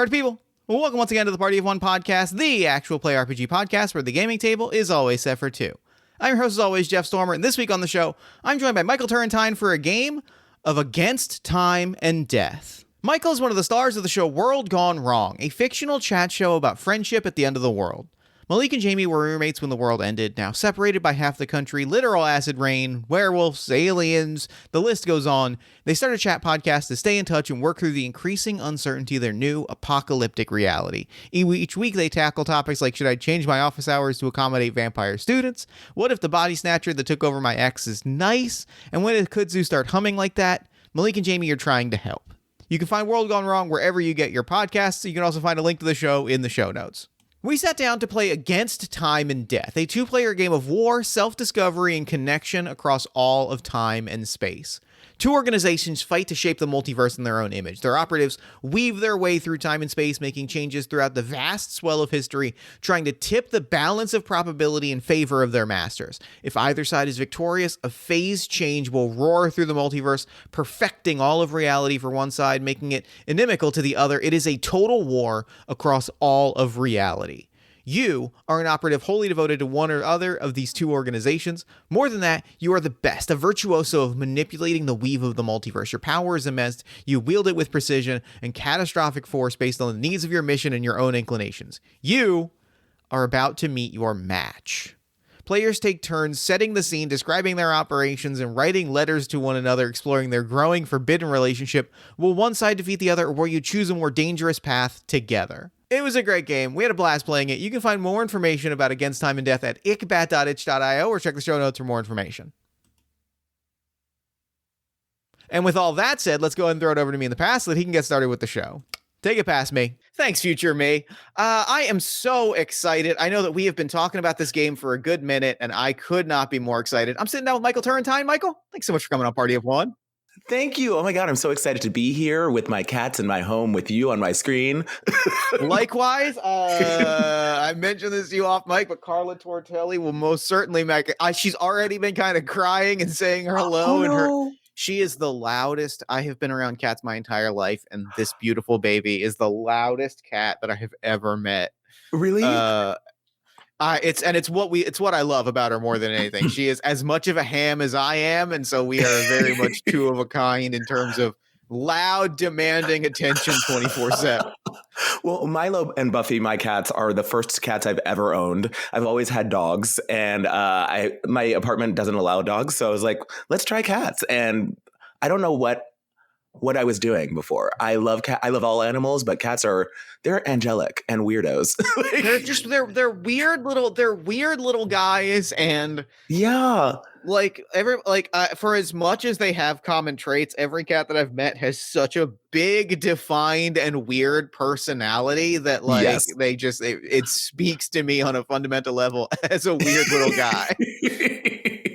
Party people, well, welcome once again to the Party of One podcast, the actual play RPG podcast where the gaming table is always set for two. I'm your host as always, Jeff Stormer, and this week on the show, I'm joined by Michael Turrentine for a game of Against Time and Death. Michael is one of the stars of the show World Gone Wrong, a fictional chat show about friendship at the end of the world. Malik and Jamie were roommates when the world ended, now separated by half the country, literal acid rain, werewolves, aliens, the list goes on. They start a chat podcast to stay in touch and work through the increasing uncertainty of their new apocalyptic reality. Each week they tackle topics like, should I change my office hours to accommodate vampire students? What if the body snatcher that took over my ex is nice? And when did kudzu start humming like that? Malik and Jamie are trying to help. You can find World Gone Wrong wherever you get your podcasts. You can also find a link to the show in the show notes. We sat down to play Against Time and Death, a two-player game of war, self-discovery, and connection across all of time and space. Two organizations fight to shape the multiverse in their own image. Their operatives weave their way through time and space, making changes throughout the vast swell of history, trying to tip the balance of probability in favor of their masters. If either side is victorious, a phase change will roar through the multiverse, perfecting all of reality for one side, making it inimical to the other. It is a total war across all of reality. You are an operative wholly devoted to one or other of these two organizations. More than that, you are the best, a virtuoso of manipulating the weave of the multiverse. Your power is immense, you wield it with precision and catastrophic force based on the needs of your mission and your own inclinations. You are about to meet your match. Players take turns setting the scene, describing their operations, and writing letters to one another, exploring their growing forbidden relationship. Will one side defeat the other, or will you choose a more dangerous path together? It was a great game. We had a blast playing it. You can find more information about Against Time and Death at ickbat.itch.io or check the show notes for more information. And with all that said, let's go ahead and throw it over to me in the past so that he can get started with the show. Take it past me. Thanks, future me. I am so excited. I know that we have been talking about this game for a good minute, and I could not be more excited. I'm sitting down with Michael Turrentine. Michael, thanks so much for coming on Party of One. Thank you. Oh my God, I'm so excited to be here with my cats in my home with you on my screen. Likewise, I mentioned this to you off mic, but Carla Tortelli will most certainly make it. She's already been kind of crying and saying her hello. And she is the loudest. I have been around cats my entire life, and this beautiful baby is the loudest cat that I have ever met. Really? It's what I love about her more than anything. She is as much of a ham as I am, and so we are very much two of a kind in terms of loud, demanding attention 24/7. Well, Milo and Buffy, my cats, are the first cats I've ever owned. I've always had dogs, and my apartment doesn't allow dogs, so I was like, let's try cats. And I don't know what I was doing before. I love I love all animals, but cats they're angelic and weirdos. they're weird little guys, and yeah, for as much as they have common traits, every cat that I've met has such a big, defined, and weird personality that yes. It speaks to me on a fundamental level as a weird little guy.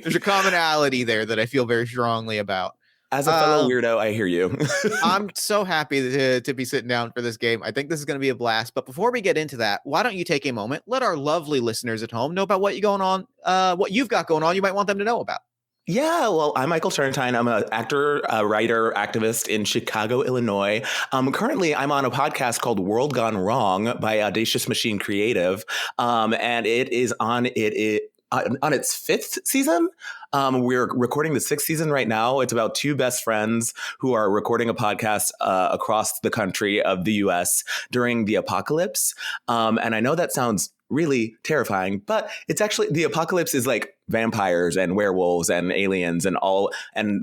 There's a commonality there that I feel very strongly about. As a fellow weirdo, I hear you. I'm so happy to be sitting down for this game. I think this is going to be a blast. But before we get into that, why don't you take a moment, let our lovely listeners at home know about what you've got going on. You might want them to know about. Yeah, well, I'm Michael Turrentine. I'm an actor, writer, activist in Chicago, Illinois. Currently, I'm on a podcast called World Gone Wrong by Audacious Machine Creative, and it is on its fifth season. We're recording the sixth season right now. It's about two best friends who are recording a podcast across the country of the U.S. during the apocalypse. And I know that sounds really terrifying, but it's actually, the apocalypse is like vampires and werewolves and aliens and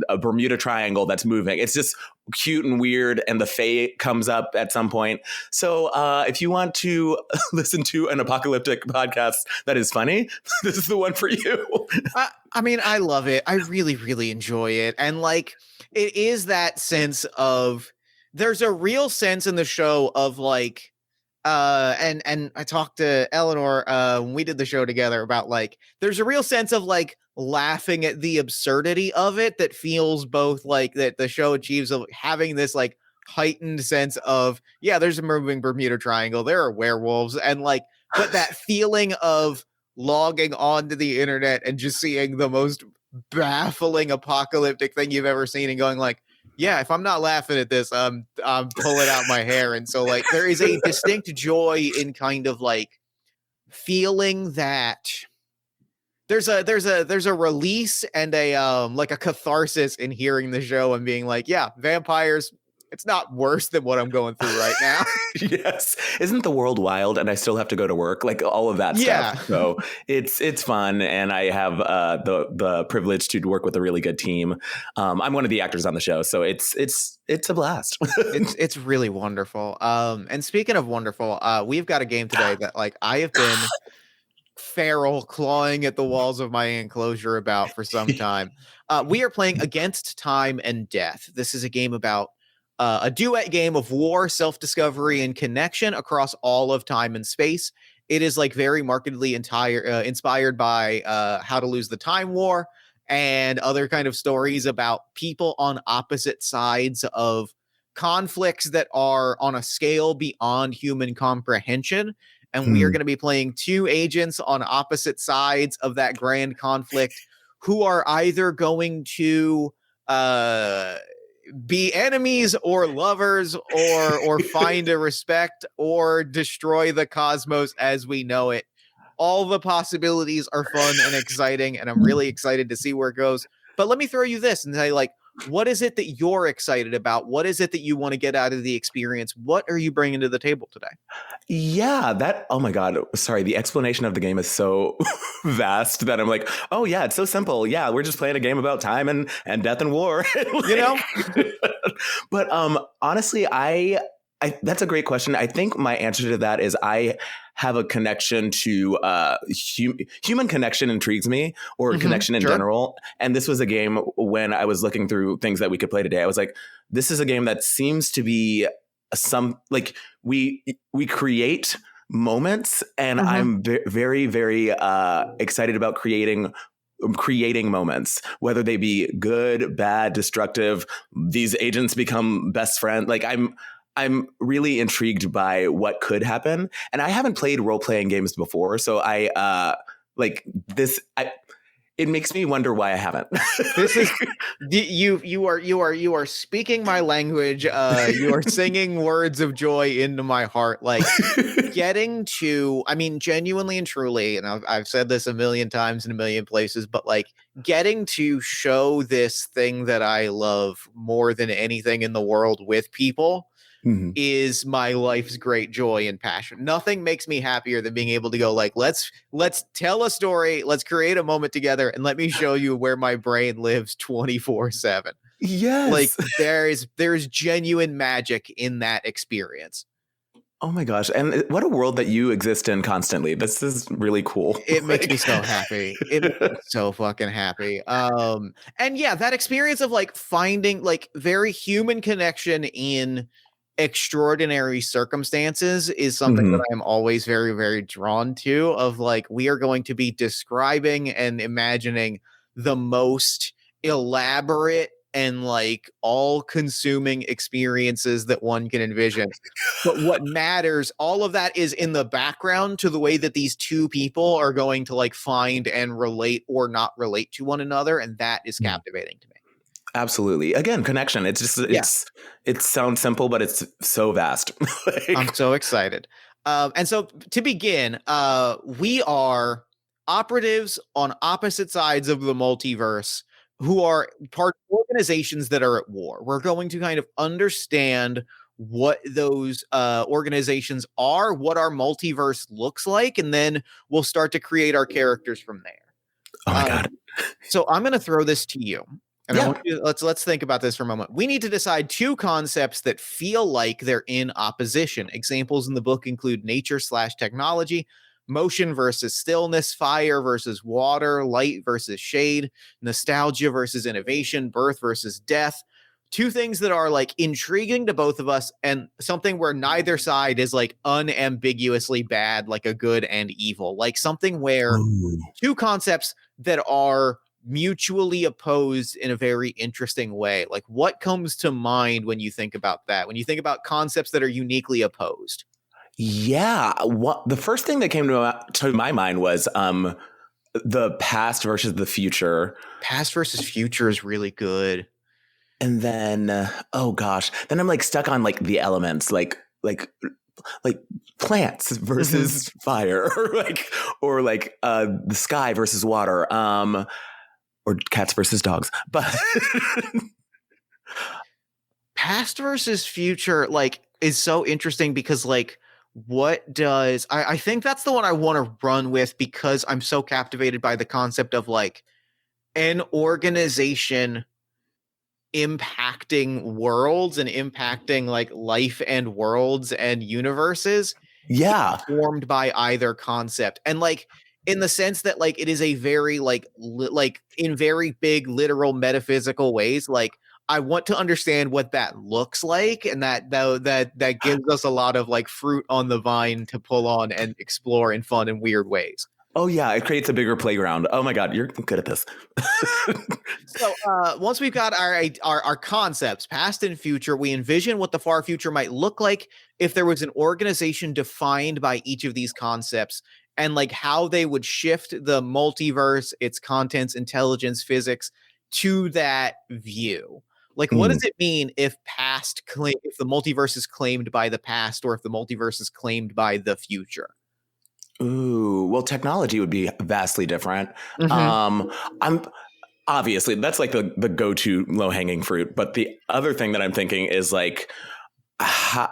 a Bermuda Triangle that's moving. It's just cute and weird, and the Fae comes up at some point. So if you want to listen to an apocalyptic podcast that is funny, this is the one for you. I mean, I love it. I really, really enjoy it. And it is that sense of, there's a real sense in the show of and I talked to Eleanor when we did the show together about there's a real sense of laughing at the absurdity of it that feels both that the show achieves of having this heightened sense of, yeah, there's a moving Bermuda Triangle, there are werewolves, and but that feeling of logging onto the internet and just seeing the most baffling apocalyptic thing you've ever seen and going Yeah, if I'm not laughing at this, I'm pulling out my hair. And so like there is a distinct joy in kind of like feeling that there's a release and a like a catharsis in hearing the show and being like, yeah, vampires, it's not worse than what I'm going through right now. Yes. Isn't the world wild and I still have to go to work? Like all of that stuff. Yeah. So it's fun. And I have the privilege to work with a really good team. I'm one of the actors on the show. So it's a blast. It's really wonderful. And speaking of wonderful, we've got a game today that like I have been feral clawing at the walls of my enclosure about for some time. We are playing Against Time and Death. This is a game about a duet game of war, self-discovery, and connection across all of time and space. It is like very markedly inspired by How to Lose the Time War and other kind of stories about people on opposite sides of conflicts that are on a scale beyond human comprehension. And we are going to be playing two agents on opposite sides of that grand conflict who are either going to be enemies or lovers or find a respect or destroy the cosmos as we know it. All the possibilities are fun and exciting, and I'm really excited to see where it goes. But let me throw you this and say, like, what is it that you're excited about? What is it that you want to get out of the experience? What are you bringing to the table today? Yeah, oh my God. Sorry. The explanation of the game is so vast that I'm like, oh yeah, it's so simple. Yeah, we're just playing a game about time and death and war. You know? But honestly, that's a great question. I think my answer to that is I have a connection to human connection intrigues me, or connection in general. And this was a game when I was looking through things that we could play today. I was like, this is a game that seems to be some like we create moments, and I'm very, very excited about creating moments, whether they be good, bad, destructive. These agents become best friends. Like I'm really intrigued by what could happen, and I haven't played role-playing games before, so I like this. It makes me wonder why I haven't. This is you are speaking my language. You are singing words of joy into my heart. Like getting to, I mean, genuinely and truly, and I've said this a million times in a million places, but like getting to show this thing that I love more than anything in the world with people is my life's great joy and passion. Nothing makes me happier than being able to go like, let's tell a story, let's create a moment together, and let me show you where my brain lives 24/7. Yes. Like there's genuine magic in that experience. Oh my gosh. And what a world that you exist in constantly. This is really cool. It makes me so happy. It makes me so fucking happy. And yeah, that experience of like finding like very human connection in extraordinary circumstances is something that I am always very, very drawn to. Of like, we are going to be describing and imagining the most elaborate and like all-consuming experiences that one can envision. But what matters, all of that is in the background to the way that these two people are going to like find and relate or not relate to one another, and that is captivating to me. Absolutely. Again, connection. It's just it sounds simple, but it's so vast. I'm so excited. And so to begin, we are operatives on opposite sides of the multiverse who are part of organizations that are at war. We're going to kind of understand what those organizations are, what our multiverse looks like, and then we'll start to create our characters from there. Oh my God. So I'm going to throw this to you. And I want you, let's think about this for a moment. We need to decide two concepts that feel like they're in opposition. Examples in the book include nature/technology, motion versus stillness, fire versus water, light versus shade, nostalgia versus innovation, birth versus death. Two things that are like intriguing to both of us, and something where neither side is like unambiguously bad, like a good and evil, like something where two concepts that are mutually opposed in a very interesting way. Like, what comes to mind when you think about that? When you think about concepts that are uniquely opposed? Yeah, the first thing that came to my mind was the past versus the future. Past versus future is really good. And then oh gosh, then I'm like stuck on like the elements, like plants Mhm. versus fire, or like the sky versus water, or cats versus dogs. But Past versus future, like, is so interesting because, like, what does I think that's the one I want to run with because I'm so captivated by the concept of like an organization impacting worlds and impacting like life and worlds and universes yeah, informed by either concept. And like in the sense that like it is a very like like in very big literal metaphysical ways, like I want to understand what that looks like, and that gives us a lot of like fruit on the vine to pull on and explore in fun and weird ways. oh yeah, it creates a bigger playground. Oh my god, you're good at this. So once we've got our concepts, past and future, we envision what the far future might look like if there was an organization defined by each of these concepts, and like how they would shift the multiverse, its contents, intelligence, physics to that view. Like, what Mm. does it mean if if the multiverse is claimed by the past, or if the multiverse is claimed by the future? Ooh, well, technology would be vastly different. Mm-hmm. I'm obviously that's like the go-to low-hanging fruit, but the other thing that I'm thinking is like how,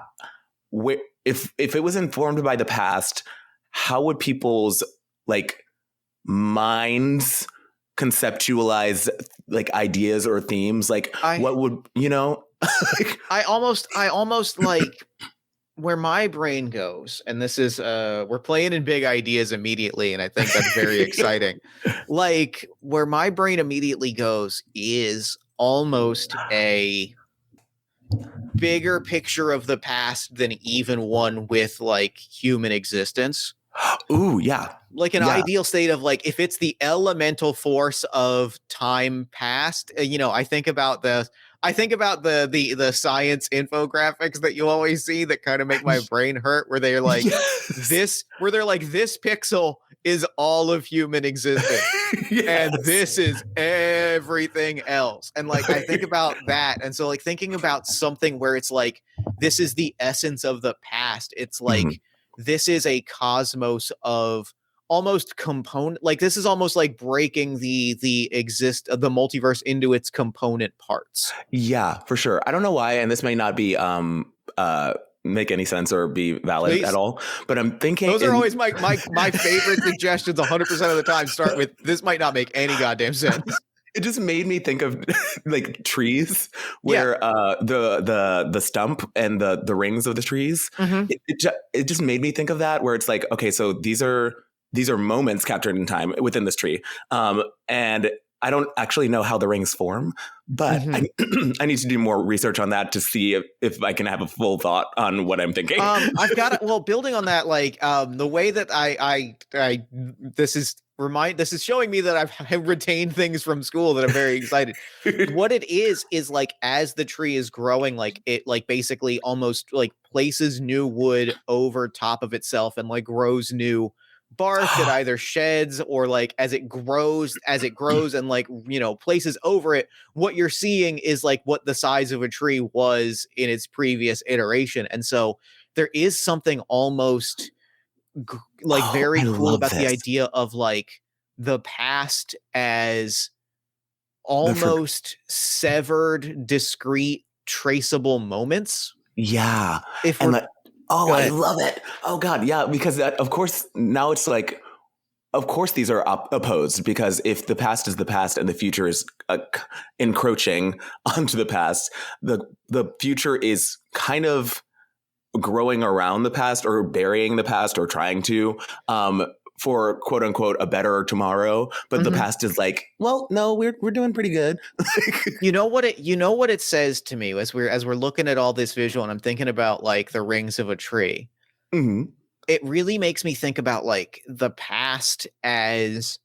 if it was informed by the past, how would people's like minds conceptualize like ideas or themes? Like I what would like, I almost like where my brain goes, and this is we're playing in big ideas immediately, and I think that's very exciting. Like where my brain immediately goes is almost a bigger picture of the past than even one with like human existence. ooh, yeah, Like an yeah. ideal state of like if it's the elemental force of time past, I think about the science infographics that you always see that kind of make my brain hurt, where they're like Yes. this pixel is all of human existence and Yes. this is everything else. And like I think about that, and so like thinking about something where it's like this is the essence of the past, it's Mhm. like this is a cosmos of almost component, like this is almost like breaking the multiverse into its component parts. Yeah, for sure. I don't know why, and this may not be make any sense or be valid at Please, all, but I'm thinking those are in always my favorite suggestions. 100% of the time start with this might not make any goddamn sense. it just made me think of like trees Yeah. where the stump and the rings of the trees, Hmm. it just made me think of that, where it's like, okay, so these are moments captured in time within this tree, and I don't actually know how the rings form, but Hmm. I need to do more research on that to see if I can have a full thought on what I'm thinking. I've got it. Well, building on that, like the way that I this is showing me that I've retained things from school that I'm very excited. What it is like as the tree is growing, like it like basically almost like places new wood over top of itself and like grows new bark that either sheds or like as it grows and like places over it, what you're seeing is like what the size of a tree was in its previous iteration. And so there is something almost like Oh, very I cool love about the this. idea of like the past as The for almost severed, discrete, traceable moments. Yeah. If And we're like, oh, Go I ahead. love it. Oh God. Yeah. Because that, of course, now it's like, of course, these are opposed, because if the past is the past and the future is encroaching onto the past, the future is kind of growing around the past or burying the past or trying to, for quote unquote a better tomorrow. But the Mhm. past is like, well, no, we're doing pretty good. You know what it says to me as we're looking at all this visual and I'm thinking about like the rings of a tree. Mhm. It really makes me think about like the past as,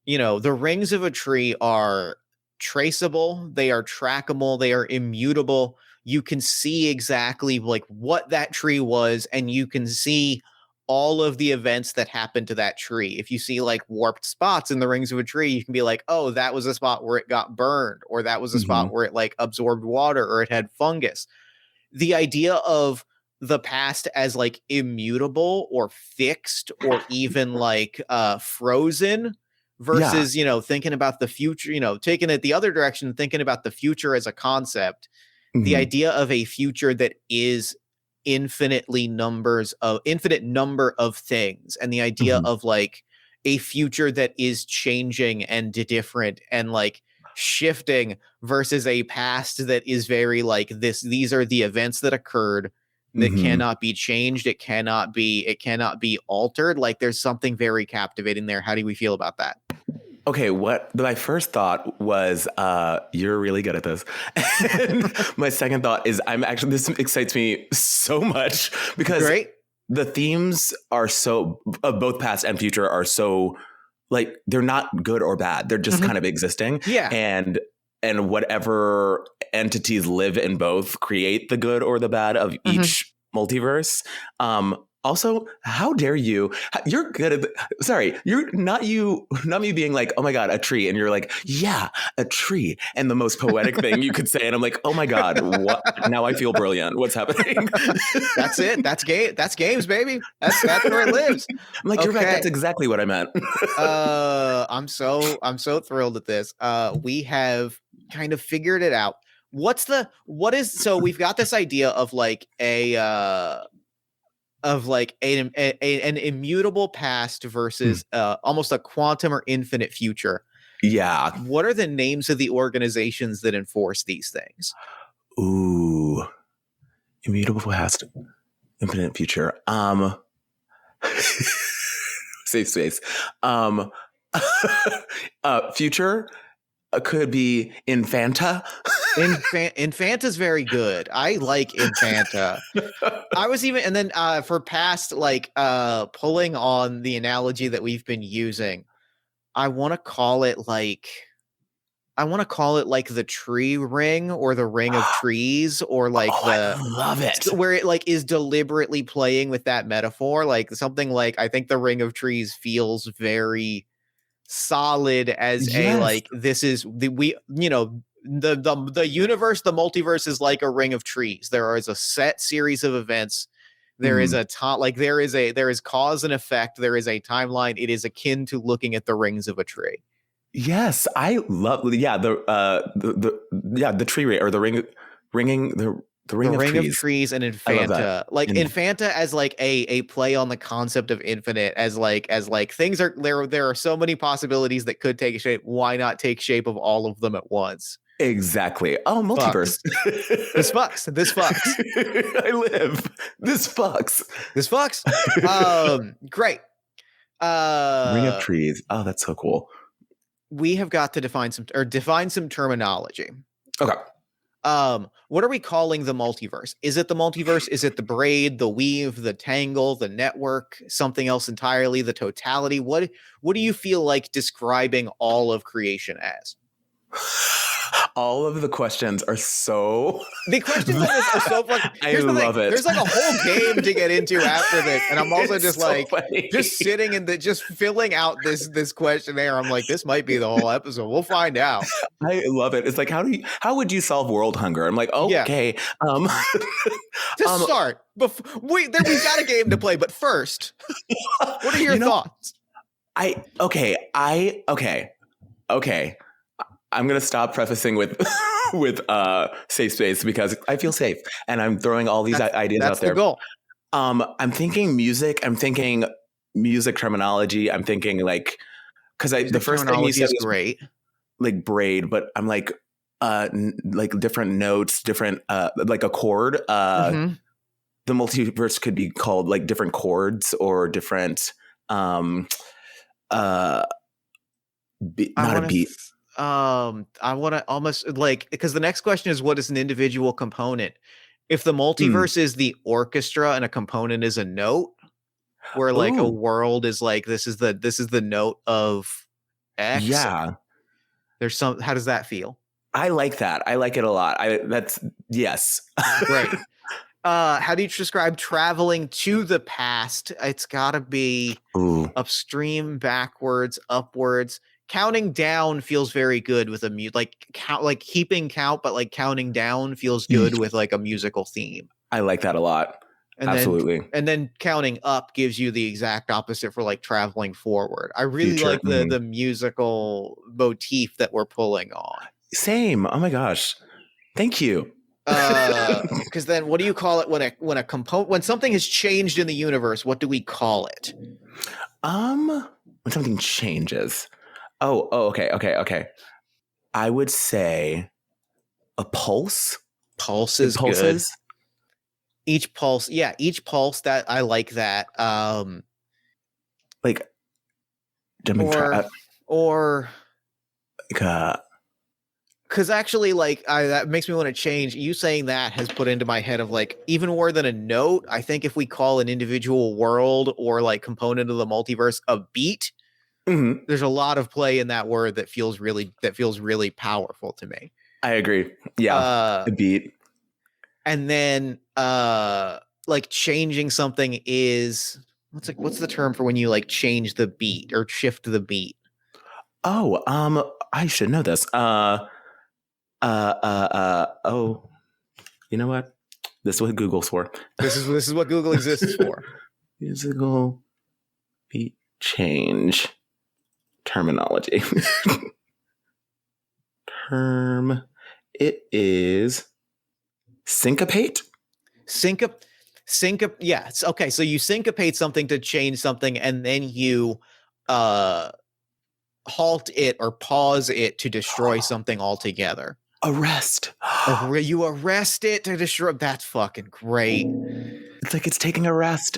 the rings of a tree are traceable, they are trackable, they are immutable. You can see exactly like what that tree was, and you can see all of the events that happen to that tree. If you see like warped spots in the rings of a tree, you can be like, oh, that was a spot where it got burned, or that was a Mm-hmm. spot where it like absorbed water, or it had fungus. The idea of the past as like immutable or fixed or even like frozen Yeah. versus, you know, thinking about the future, you know, taking it the other direction, thinking about the future as a concept, the Mm-hmm. idea of a future that is infinite number of things, and the idea Mm-hmm. of like a future that is changing and different and like shifting versus a past that is very like these are the events that occurred that Mm-hmm. cannot be changed, it cannot be altered. Like there's something very captivating there. How do we feel about that? Okay, what my first thought was, you're really good at this. And my second thought is, this excites me so much because Great. the themes are so, of both past and future are so, like, they're not good or bad. They're just Mhm. kind of existing. Yeah. And whatever entities live in both create the good or the bad of each multiverse. Also, how dare you? You're good at. Sorry, you're not not me being like, oh my god, a tree, and you're like, yeah, a tree, and the most poetic thing you could say, and I'm like, oh my god, what? Now I feel brilliant. What's happening? That's it. That's game. That's games, baby. That's where it lives. I'm like, you're right. That's Okay. exactly what I meant. I'm so thrilled at this. We have kind of figured it out. So we've got this idea of like an immutable past versus almost a quantum or infinite future. Yeah. What are the names of the organizations that enforce these things? Ooh. Immutable past, infinite future. Safe space. Future could be Infanta. Infanta's very good. I like Infanta. I was even, and then for past, like pulling on the analogy that we've been using, I want to call it like the tree ring or the ring of trees, or like Oh, I love it. where it like is deliberately playing with that metaphor, like something like, I think the ring of trees feels very solid as a Yes. like, this is the universe, the multiverse is like a ring of trees. There is a set series of events. There is a time, like there is cause and effect. There is a timeline. It is akin to looking at the rings of a tree. Yes, I love. Yeah, the tree ring or the ringing the ring of Ring of trees. trees and I love that. Infanta, like And Infanta as like a play on the concept of infinite, as like things are there are so many possibilities that could take shape. Why not take shape of all of them at once? exactly. Oh, multiverse. Fucks. This fucks. This fucks. I live. This fucks. This fucks. Great. Ring of trees. Oh, that's so cool. We have got to define some terminology. Okay. What are we calling the multiverse? Is it the multiverse? Is it the braid, the weave, the tangle, the network, something else entirely, the totality? What do you feel like describing all of creation as? All of the questions are so. The questions on this are so fun. I love it. There's like a whole game to get into after this, and I'm also just so like funny. just sitting in just filling out this questionnaire. I'm like, this might be the whole episode. We'll find out. I love it. It's like, how would you solve world hunger? I'm like, okay. To start, we've got a game to play, but first, what are your thoughts? Okay. I'm gonna stop prefacing with safe space because I feel safe and I'm throwing all these ideas out there. That's the goal. I'm thinking music. I'm thinking music terminology. I'm thinking like, because the first thing you said was great, like braid, but I'm like like different notes, different like a chord. The multiverse could be called like different chords or different not a beat. I want to almost like, because the next question is, what is an individual component? If the multiverse is the orchestra and a component is a note, where like a world is like, this is the note of X. Yeah. There's how does that feel? I like that. I like it a lot. Yes. Great. How do you describe traveling to the past? It's gotta be Ooh, upstream, backwards, upwards. Counting down feels very good with a like count, like keeping count, but like counting down feels good with like a musical theme. I like that a lot. And Absolutely. then counting up gives you the exact opposite for like traveling forward. I really Future. like the musical motif that we're pulling on. Same. Oh my gosh. Thank you. Because then what do you call it when something has changed in the universe? What do we call it? When something changes. Okay. I would say a pulse. Pulse It is good. pulses. Each pulse that I like that. Like, or like, because actually, like, that makes me want to change. You saying that has put into my head of like even more than a note. I think if we call an individual world or like component of the multiverse a beat, there's a lot of play in that word that feels really powerful to me. I agree. Yeah, the beat. And then like changing something is what's the term for when you like change the beat or shift the beat? Oh, I should know this. Oh, you know what? This is what Google's for. This is what Google exists for. Musical beat change terminology. It is syncopate. Syncopate. Yeah. Okay. So you syncopate something to change something, and then you halt it or pause it to destroy something altogether. Arrest. You arrest it to destroy. That's fucking great. It's like it's taking a rest.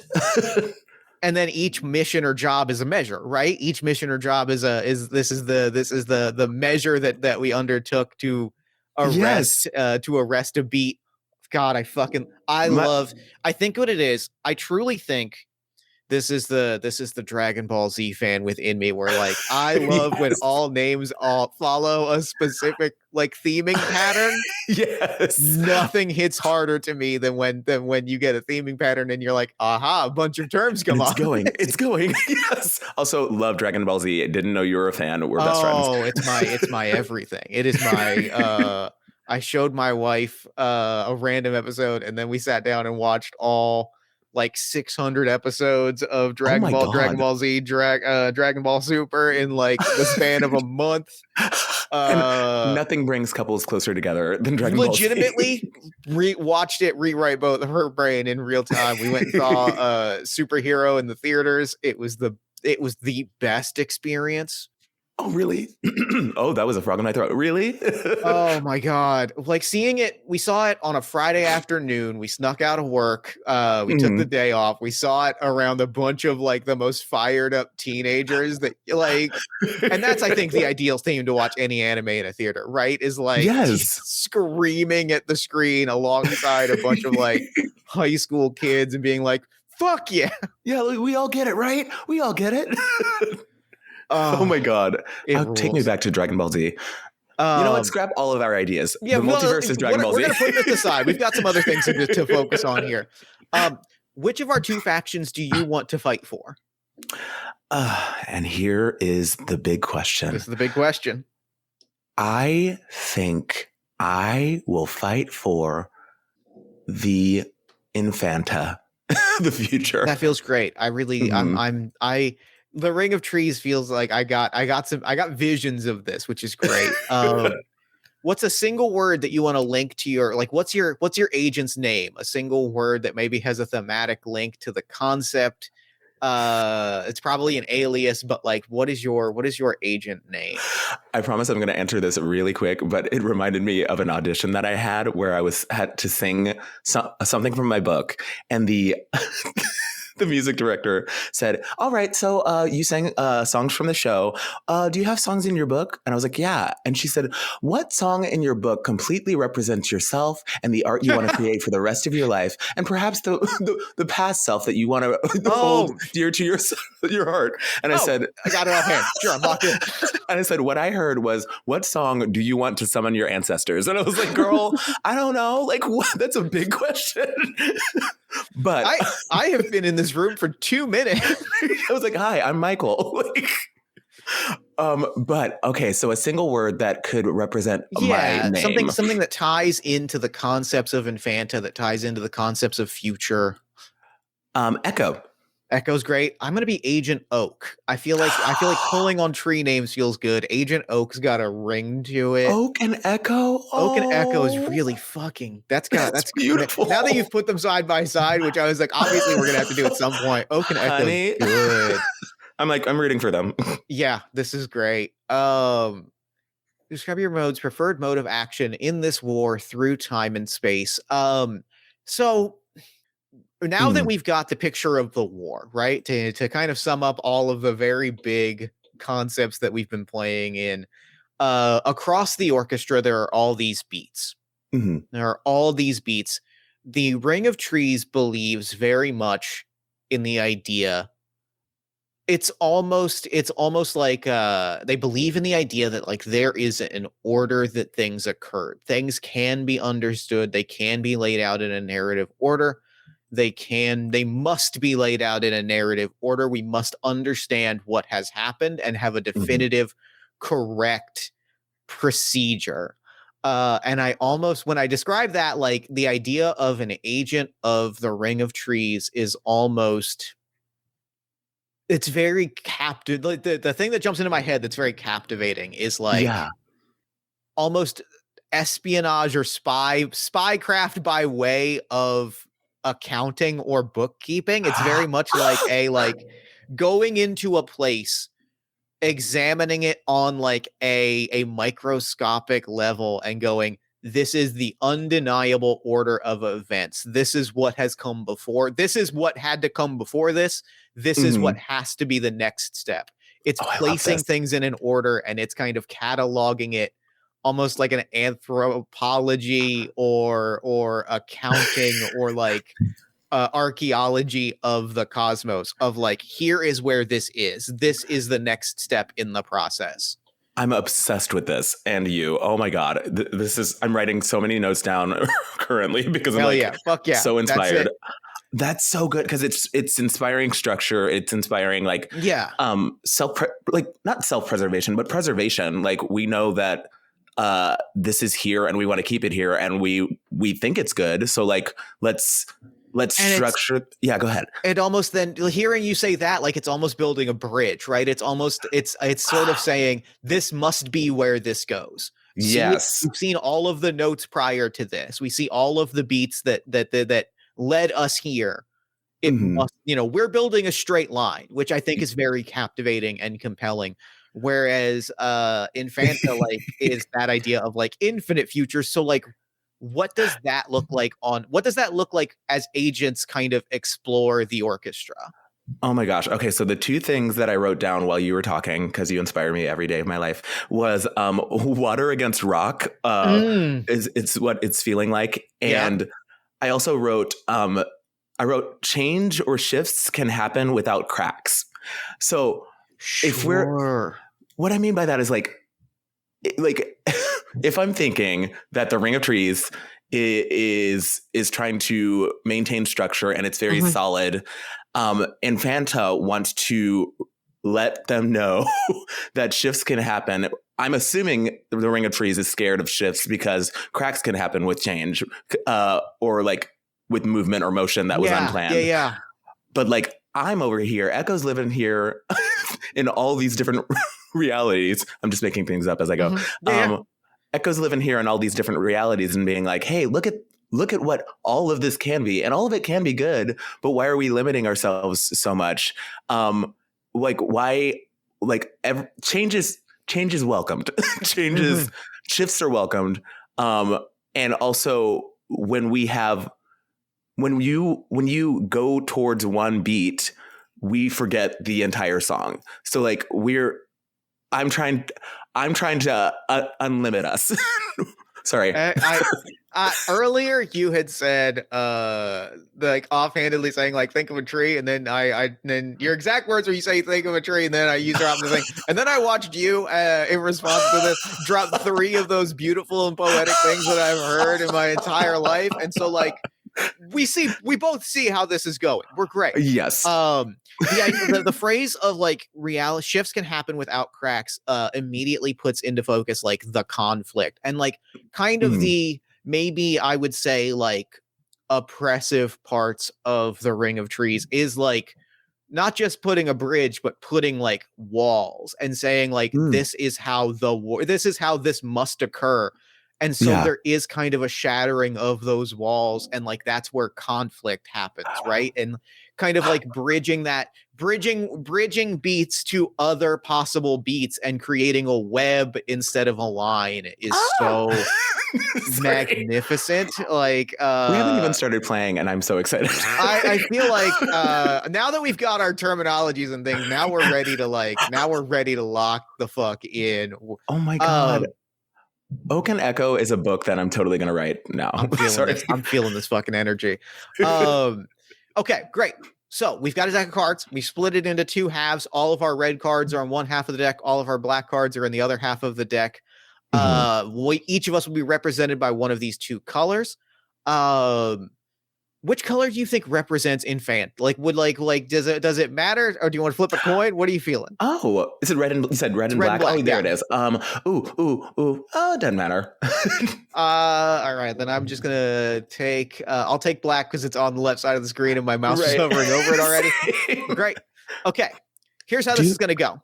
And then each mission or job is a measure, right? Each mission or job is the measure that we undertook to arrest a beat. God, I think what it is. I truly think this is the Dragon Ball Z fan within me, where like I love when all names all follow a specific like theming pattern. Yes. Nothing hits harder to me than when you get a theming pattern and you're like, aha, a bunch of terms come on. It's going. Yes. Also, love Dragon Ball Z. Didn't know you were a fan. We're best friends. Oh, it's my everything. It is my I showed my wife a random episode, and then we sat down and watched all like 600 episodes of Dragon Ball Z, Dragon Ball Super in like the span of a month. Nothing brings couples closer together than Dragon Ball Z. Legitimately watched it rewrite both of her brain in real time. We went and saw Superhero in the theaters. It was the best experience. Oh, really? Oh, that was a frog in my throat. Really? Oh my God. Like seeing it, we saw it on a Friday afternoon. We snuck out of work. We took the day off. We saw it around a bunch of like the most fired up teenagers that like, and that's, I think, the ideal theme to watch any anime in a theater, right? Is like screaming at the screen alongside a bunch of like high school kids and being like, fuck yeah. Yeah, we all get it, right? We all get it. Oh my God. Take me back to Dragon Ball Z. You know what? Scrap all of our ideas. Yeah, the multiverse is Dragon Ball Z. We're going to put this aside. We've got some other things to focus on here. Which of our two factions do you want to fight for? And here is the big question. This is the big question. I think I will fight for the Infanta, the future. That feels great. I really, the Ring of Trees feels like I got visions of this, which is great. What's a single word that you want to link to your, like, what's your agent's name? A single word that maybe has a thematic link to the concept. It's probably an alias, but like, what is your agent name? I promise I'm going to answer this really quick, but it reminded me of an audition that I had where I had to sing something from my book, and the the music director said, all right, so you sang songs from the show. Do you have songs in your book? And I was like, yeah. And she said, what song in your book completely represents yourself and the art you want to create for the rest of your life? And perhaps the past self that you want to hold dear to your heart. And I said, I got it offhand. Sure, I'm locked in. And I said, what I heard was, what song do you want to summon your ancestors? And I was like, girl, I don't know. Like, what? That's a big question. But I have been in this room for 2 minutes. I was like, hi, I'm Michael. But okay, so a single word that could represent my name. Something that ties into the concepts of Infanta, that ties into the concepts of future. Echo. Echo's great. I'm gonna be Agent Oak. I feel like pulling on tree names feels good. Agent Oak's got a ring to it. Oak and Echo. Oak and Echo is really fucking. That's beautiful. Now that you've put them side by side, which I was like, obviously we're gonna have to do at some point. Oak and Echo is good. I'm rooting for them. Yeah, this is great. Describe your mode's preferred mode of action in this war through time and space. So now that we've got the picture of the war, right, to kind of sum up all of the very big concepts that we've been playing in, across the orchestra, there are all these beats. Mm-hmm. There are all these beats. The Ring of Trees believes very much in the idea. It's almost like they believe in the idea that like there is an order that things occurred. Things can be understood. They can be laid out in a narrative order. They must be laid out in a narrative order. We must understand what has happened and have a definitive, correct procedure. And I almost, when I describe that, like the idea of an agent of the Ring of Trees is almost, it's very captive. Like the thing that jumps into my head that's very captivating is like almost espionage or spycraft by way of accounting or bookkeeping. It's very much like going into a place, examining it on like a microscopic level and going, this is the undeniable order of events. This is what has come before. This is what had to come before this. This is what has to be the next step. It's placing things in an order, and it's kind of cataloging it almost like an anthropology or accounting or like archaeology of the cosmos, of like, here is where this is. This is the next step in the process. I'm obsessed with this. And you, oh my God, I'm writing so many notes down currently because I'm so inspired. That's so good because it's inspiring structure. It's inspiring not self-preservation, but preservation. Like we know that this is here and we want to keep it here and we think it's good. So like let's structure. Yeah, go ahead. It almost, then hearing you say that, like it's almost building a bridge, right? It's almost it's sort of saying this must be where this goes. Yes, we've seen all of the notes prior to this. We see all of the beats that led us here. It must, we're building a straight line, which I think is very captivating and compelling. Whereas Infanta like is that idea of like infinite futures. So like, what does that look like as agents kind of explore the orchestra? Oh my gosh. Okay. So the two things that I wrote down while you were talking, because you inspire me every day of my life, was water against rock it's what it's feeling like. And I also wrote, change or shifts can happen without cracks. So what I mean by that is like if I'm thinking that the Ring of Trees is trying to maintain structure and it's very solid, Infanta wants to let them know that shifts can happen. I'm assuming the Ring of Trees is scared of shifts because cracks can happen with change, or like with movement or motion that was unplanned. Yeah. But like I'm over here, Echo's living here in all these different realities. I'm just making things up as I go. Echo's living here in all these different realities and being like, hey, look at what all of this can be. And all of it can be good, but why are we limiting ourselves so much? Like why, like change is welcomed. Shifts are welcomed. And also when we have when you go towards one beat, we forget the entire song. So like I'm trying to unlimit us. Sorry. Earlier you had said like offhandedly saying like think of a tree, and then then your exact words were you say think of a tree, and then I used drop the thing, and then I watched you in response to this drop 3 of those beautiful and poetic things that I've heard in my entire life, and so like we both see how this is going. We're great. Yes. The phrase of like reality shifts can happen without cracks immediately puts into focus like the conflict and like kind of the maybe I would say like oppressive parts of the Ring of Trees is like not just putting a bridge but putting like walls and saying like this is how this must occur. And so there is kind of a shattering of those walls, and like that's where conflict happens, right? And kind of like bridging beats to other possible beats and creating a web instead of a line is so magnificent. Like we haven't even started playing, and I'm so excited. I feel like now that we've got our terminologies and things, now we're ready to lock the fuck in. Oh my god. Oak and Echo is a book that I'm totally gonna write now. I'm feeling this fucking energy. Okay, great. So we've got a deck of cards. We split it into 2 halves. All of our red cards are on one half of the deck. All of our black cards are in the other half of the deck. Each of us will be represented by one of these 2 colors. Which color do you think represents Infant? Like, does it matter, or do you want to flip a coin? What are you feeling? Oh, is it red and you said red and black? Oh, there it is. Oh, it doesn't matter. All right, then I'm just gonna take. I'll take black because it's on the left side of the screen and my mouse is hovering over it already. Great. Okay, here's how this is gonna go.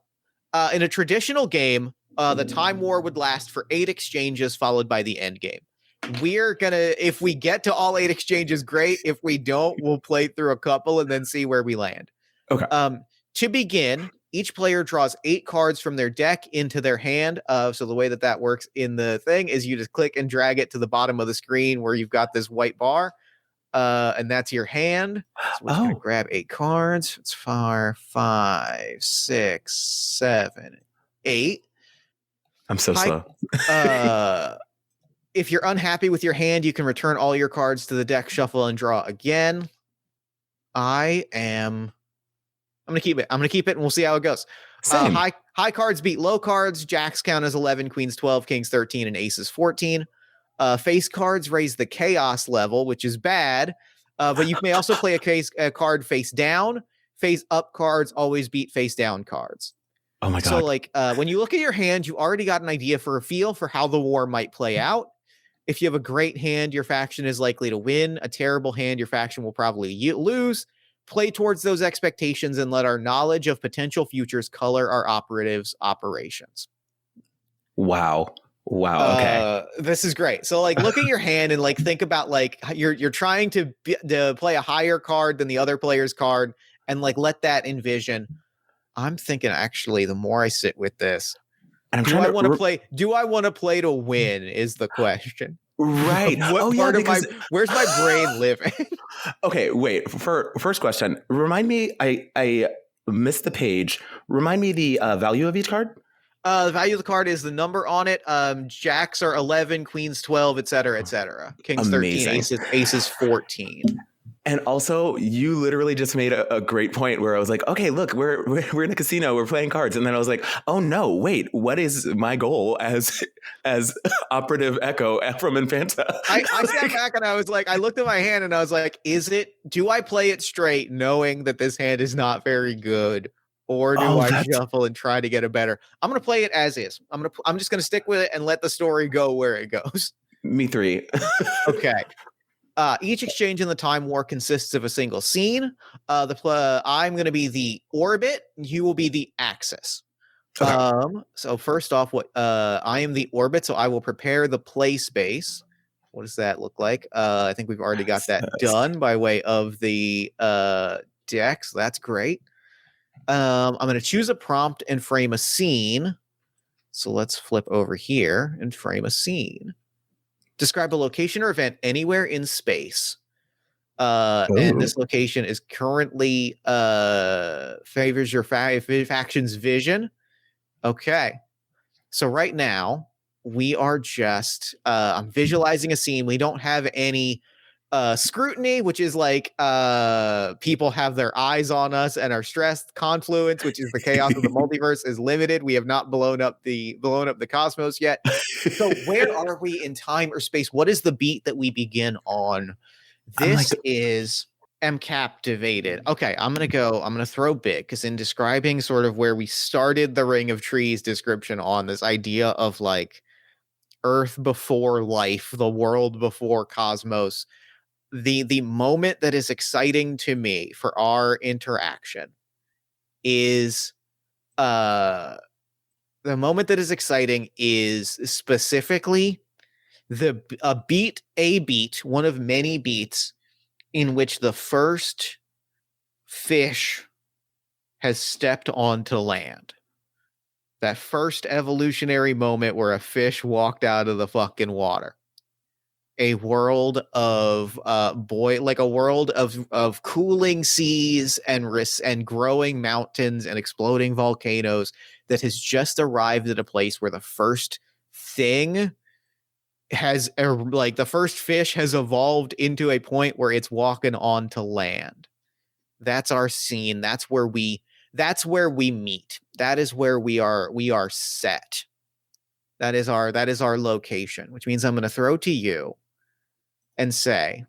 In a traditional game, the time war would last for 8 exchanges, followed by the end game. If we get to all 8 exchanges, great. If we don't, we'll play through a couple and then see where we land. Okay. To begin, each player draws 8 cards from their deck into their hand. So the way that works in the thing is you just click and drag it to the bottom of the screen where you've got this white bar. And that's your hand. So we're just going to grab 8 cards. It's 5, 6, 7, 8. I'm so slow. If you're unhappy with your hand, you can return all your cards to the deck, shuffle, and draw again. I'm going to keep it. And we'll see how it goes. High cards beat low cards. Jacks count as 11, queens 12, kings 13, and aces 14. Face cards raise the chaos level, which is bad. But you may also play a card face down. Face up cards always beat face down cards. Oh my god. So like when you look at your hand, you already got an idea for a feel for how the war might play out. If you have a great hand, your faction is likely to win. A terrible hand, your faction will probably lose. Play towards those expectations and let our knowledge of potential futures color our operatives' operations. Wow. Okay. This is great. So like look at your hand and like think about like you're trying to play a higher card than the other player's card, and like let that envision. I'm thinking actually the more I sit with this, do I want to play to win is the question. Right. Where's my brain living? Okay, wait. First question. Remind me, I missed the page. Remind me the value of each card? The value of the card is the number on it. Jacks are 11, queens 12, et cetera, et cetera. Kings Amazing. 13, aces 14. And also, you literally just made a great point where I was like, okay, look, we're in a casino, we're playing cards. And then I was like, oh no, wait, what is my goal as operative Echo from Infanta? I sat back and I was like, I looked at my hand and I was like, do I play it straight knowing that this hand is not very good? Or do I shuffle and try to get a better? I'm going to play it as is. I'm just going to stick with it and let the story go where it goes. Me 3. Okay. Each exchange in the time war consists of a single scene. I'm going to be the orbit. You will be the axis. Okay. So first off, I am the orbit, so I will prepare the play space. What does that look like? I think we've already got that done by way of the deck, so that's great. I'm going to choose a prompt and frame a scene. So let's flip over here and frame a scene. Describe a location or event anywhere in space. And this location is currently favors your faction's vision. Okay. So right now we are just I'm visualizing a scene. We don't have any scrutiny, which is like people have their eyes on us and are stressed. Confluence, which is the chaos of the multiverse, is limited. We have not blown up the cosmos yet. So where are we in time or space? What is the beat that we begin on? This is am captivated. Okay, I'm gonna throw big, because in describing sort of where we started the Ring of Trees description on this idea of like Earth before life, the world before cosmos, the moment that is exciting to me for our interaction is the moment that is exciting is specifically a beat, one of many beats in which the first fish has stepped onto land. That first evolutionary moment where a fish walked out of the fucking water. A world of a world of cooling seas and growing mountains and exploding volcanoes that has just arrived at a place where the first thing has the first fish has evolved into a point where it's walking onto land. That's our scene. That's where we meet. That is where we are set. That is our location, which means I'm going to throw to you and say,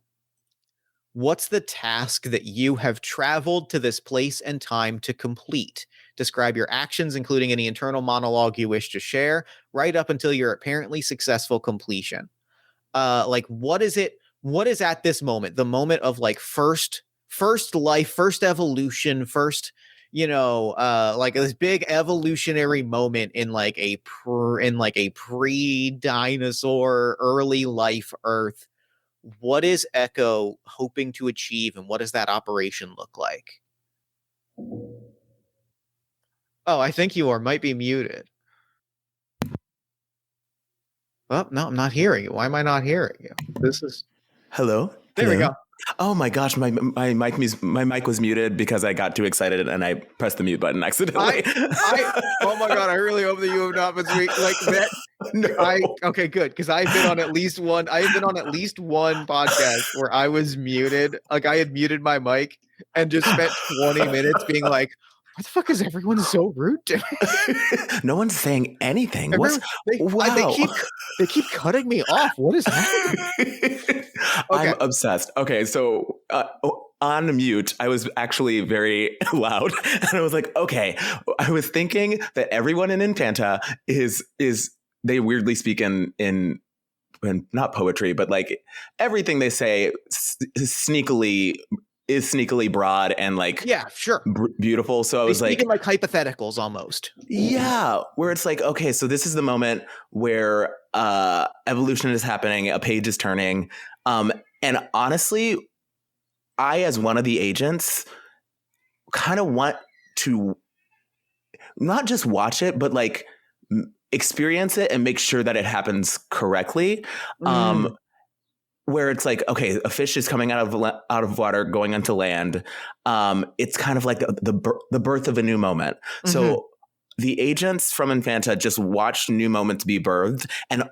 what's the task that you have traveled to this place and time to complete? Describe your actions, including any internal monologue you wish to share, right up until your apparently successful completion. What is at this moment, the moment of like first life, first evolution, first, like this big evolutionary moment in like a pre-dinosaur early life Earth. What is Echo hoping to achieve, and what does that operation look like? Oh, I think you might be muted. Oh, no, I'm not hearing you. Why am I not hearing you? This is... Hello? There we go. Oh my gosh, my mic was muted because I got too excited and I pressed the mute button accidentally. Oh my god, I really hope that you have not been like that. No. Okay, good, because I've been on at least one podcast where I was muted. Like I had muted my mic and just spent 20 minutes being like, why the fuck is everyone so rude to me? No one's saying anything. They keep cutting me off. What is happening? Okay. I'm obsessed. Okay, so on mute, I was actually very loud, and I was like, okay. I was thinking that everyone in Infanta is they weirdly speak in not poetry, but like everything they say is sneakily broad and like beautiful. So I was speaking like hypotheticals almost. Yeah, where it's like, okay, so this is the moment where evolution is happening, a page is turning. And honestly, I, as one of the agents, kind of want to not just watch it, but like experience it and make sure that it happens correctly. Where it's like, okay, a fish is coming out of water, going onto land. It's kind of like the birth of a new moment. Mm-hmm. So the agents from Infanta just watched new moments be birthed, and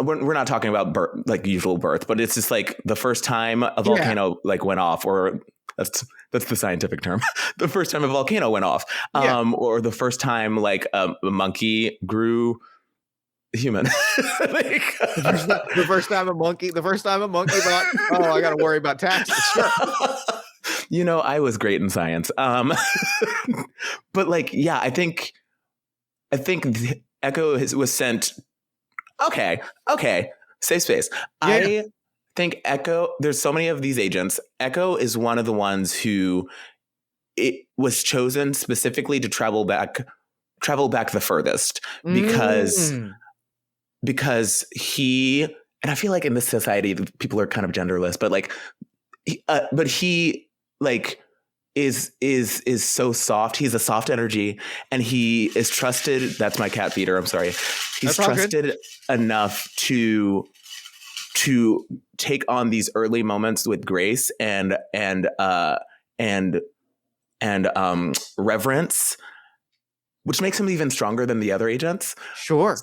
we're not talking about birth, like usual birth, but it's just like the first time a volcano like went off, or that's the scientific term. The first time a volcano went off, or the first time like a monkey grew human. The first time a monkey thought, oh, I got to worry about taxes. Sure. I was great in science. But like, yeah, I think Echo was sent. Okay. Safe space. Yeah. I think Echo, there's so many of these agents. Echo is one of the ones who it was chosen specifically to travel back the furthest because he, and I feel like in this society, people are kind of genderless, but like, he like is so soft. He's a soft energy, and he is trusted. That's my cat feeder. I'm sorry. He's trusted enough to to take on these early moments with grace and reverence, which makes him even stronger than the other agents. Sure.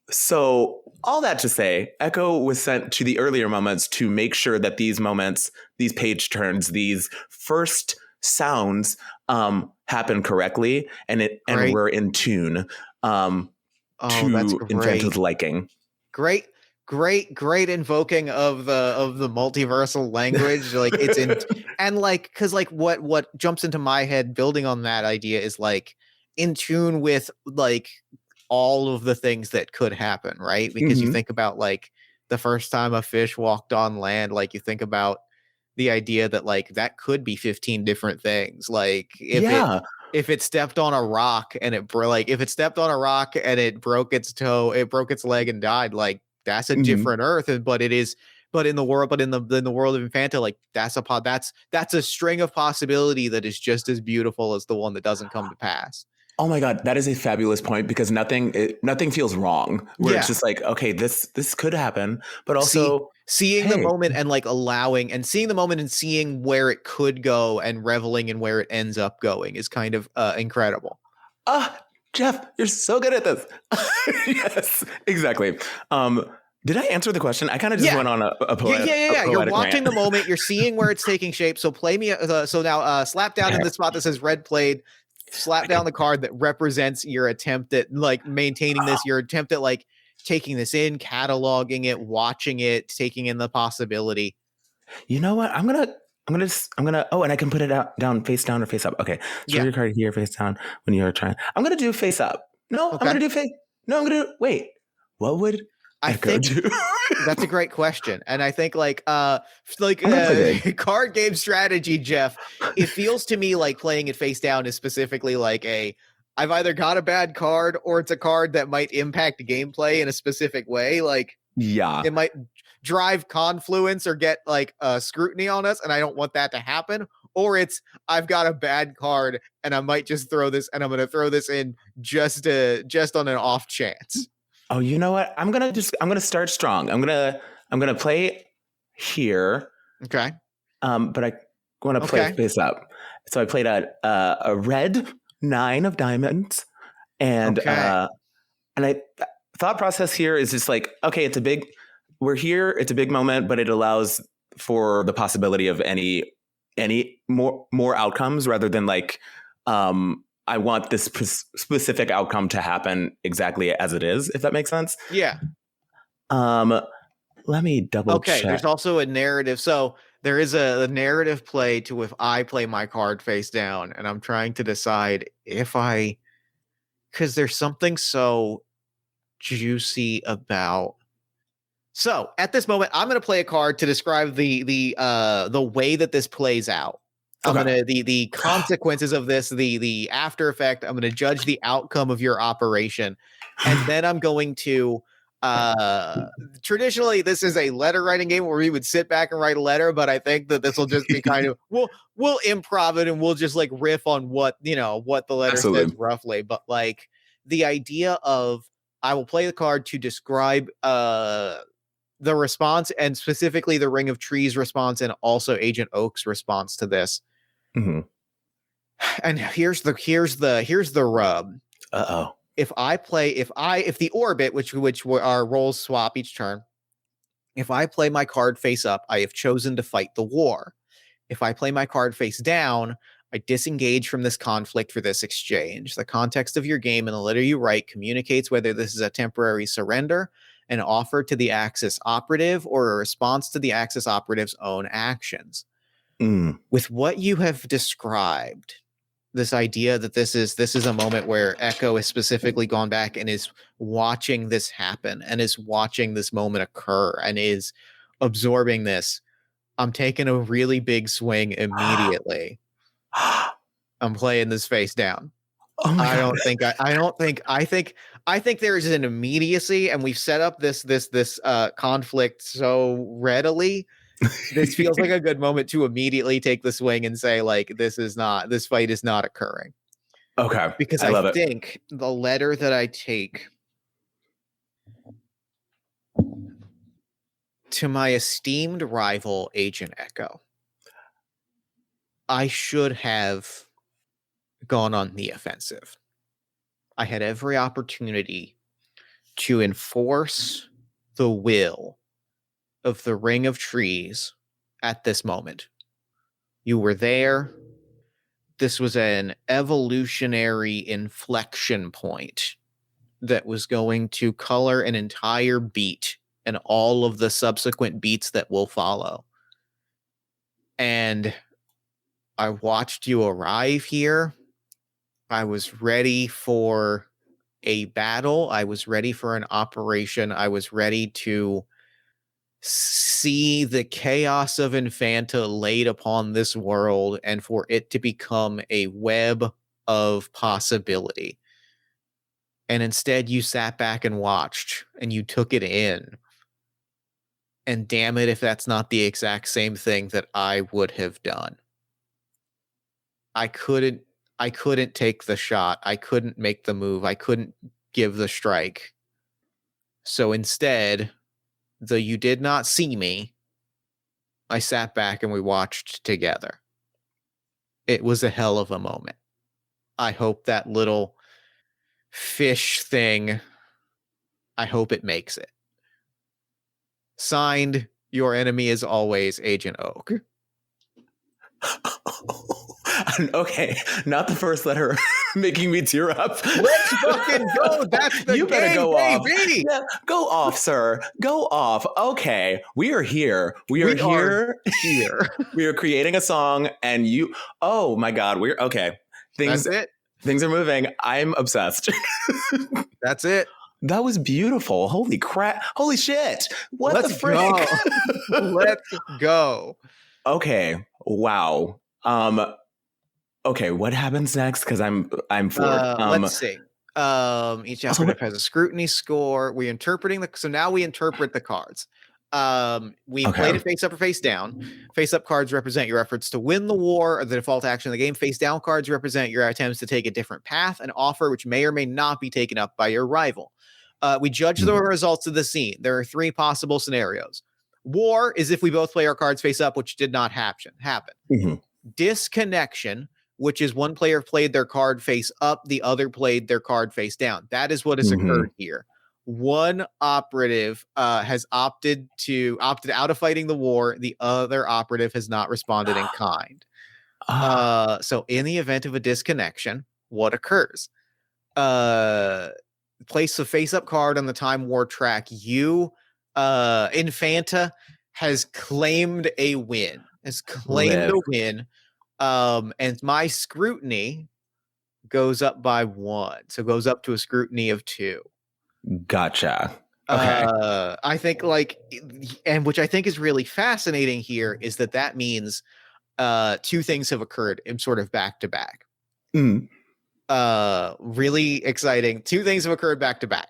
So all that to say, Echo was sent to the earlier moments to make sure that these moments, these page turns, these first sounds happen correctly and we're in tune That's to great. Infanto's liking. Great invoking of the multiversal language. Like it's in, and like, because like what jumps into my head building on that idea is like in tune with like all of the things that could happen, right? Because you think about like the first time a fish walked on land, like you think about the idea that like that could be 15 different things. Like if it stepped on a rock and if it stepped on a rock and it broke its toe, it broke its leg and died, like that's a different Earth. But it is, but in the world of Infanta, like that's a string of possibility that is just as beautiful as the one that doesn't come to pass. Oh my God, that is a fabulous point, because nothing feels wrong. Where it's just like, okay, this could happen, but also seeing the moment and like allowing and seeing the moment and seeing where it could go and reveling in where it ends up going is kind of incredible. Jeff, you're so good at this. Yes, exactly. Did I answer the question? I kind of just went on a poetic You're watching rant. the moment. You're seeing where it's taking shape. So play me. So now slap down in the spot that says red played. Slap down the card that represents your attempt at like maintaining this, your attempt at like taking this in, cataloging it, watching it, taking in the possibility. You know what? I'm gonna. Oh, and I can put it down, face down or face up. Okay, throw your card here, face down when you're trying. I'm gonna do face up. No, okay. I'm gonna do face. No, I'm gonna do. Wait, what would Echo do? That's a great question, and I think like card game strategy, Jeff. It feels to me like playing it face down is specifically like I've either got a bad card or it's a card that might impact gameplay in a specific way. Like it might drive confluence or get like scrutiny on us, and I don't want that to happen. Or it's I've got a bad card and I might just throw this, and I'm going to throw this in just on an off chance. Oh, you know what? I'm gonna start strong. I'm gonna play here. Okay. But I want to play face up. So I played a red 9 of diamonds, and I thought process here is just like, okay, we're here. It's a big moment, but it allows for the possibility of any more outcomes rather than like, I want this specific outcome to happen exactly as it is, if that makes sense. Yeah. Let me double check. There's also a narrative. So there is a narrative play to if I play my card face down, and I'm trying to decide because there's something so juicy about. So at this moment, I'm going to play a card to describe the way that this plays out. I'm gonna the consequences of this, the after effect. I'm gonna judge the outcome of your operation, and then I'm going to. Traditionally, this is a letter writing game where we would sit back and write a letter, but I think that this will just be kind of we'll improv it and we'll just like riff on what the letter says roughly. But like the idea of I will play the card to describe the response, and specifically the Ring of Trees response, and also Agent Oak's response to this. Mm-hmm. And here's the rub. If the orbit, which our roles swap each turn, if I play my card face up, I have chosen to fight the war. If I play my card face down, I disengage from this conflict for this exchange. The context of your game and the letter you write communicates whether this is a temporary surrender, an offer to the Axis operative, or a response to the Axis operative's own actions. With what you have described, this idea that this is a moment where Echo has specifically gone back and is watching this happen and is watching this moment occur and is absorbing this, I'm taking a really big swing immediately. I'm playing this face down. Oh my God. I think there is an immediacy, and we've set up this conflict so readily. This feels like a good moment to immediately take the swing and say, like, this fight is not occurring. Okay. Because I think the letter that I take To my esteemed rival, Agent Echo, I should have gone on the offensive. I had every opportunity to enforce the will of the Ring of Trees at this moment. You were there. This was an evolutionary inflection point that was going to color an entire beat and all of the subsequent beats that will follow. And I watched you arrive here. I was ready for a battle. I was ready for an operation. I was ready to see the chaos of Infanta laid upon this world and for it to become a web of possibility. And instead, you sat back and watched and you took it in. And damn it, if that's not the exact same thing that I would have done. I couldn't take the shot. I couldn't make the move. I couldn't give the strike. So instead, though you did not see me, I sat back and we watched together. It was a hell of a moment. I hope that little fish thing, I hope it makes it. Signed, your enemy is always Agent Oak. Okay, not the first letter making me tear up. Let's fucking go. That's the you game, better go baby. off. Yeah, go off, sir. Go off. Okay, we are here. We are here. We are creating a song, and you. Oh my God, we're okay. That's it. Things are moving. I'm obsessed. That's it. That was beautiful. Holy crap. Holy shit. What the frick? Let's go. Okay. Wow. Okay, what happens next? Because I'm floored. Let's see. Each operative has a scrutiny score. So now we interpret the cards. We played it face up or face down. Face up cards represent your efforts to win the war or the default action of the game. Face down cards represent your attempts to take a different path, an offer which may or may not be taken up by your rival. We judge the results of the scene. There are 3 possible scenarios. War is if we both play our cards face up, which did not happen. Mm-hmm. Disconnection, which is one player played their card face up, the other played their card face down. That is what has occurred here. One operative has opted out of fighting the war. The other operative has not responded in kind. So in the event of a disconnection, what occurs? Place a face-up card on the Time War track. Infanta has claimed a win. And my scrutiny goes up by 1. So it goes up to a scrutiny of 2. Gotcha. Okay. I think and which I think is really fascinating here is that means 2 things have occurred in sort of back to back. Really exciting. 2 things have occurred back to back.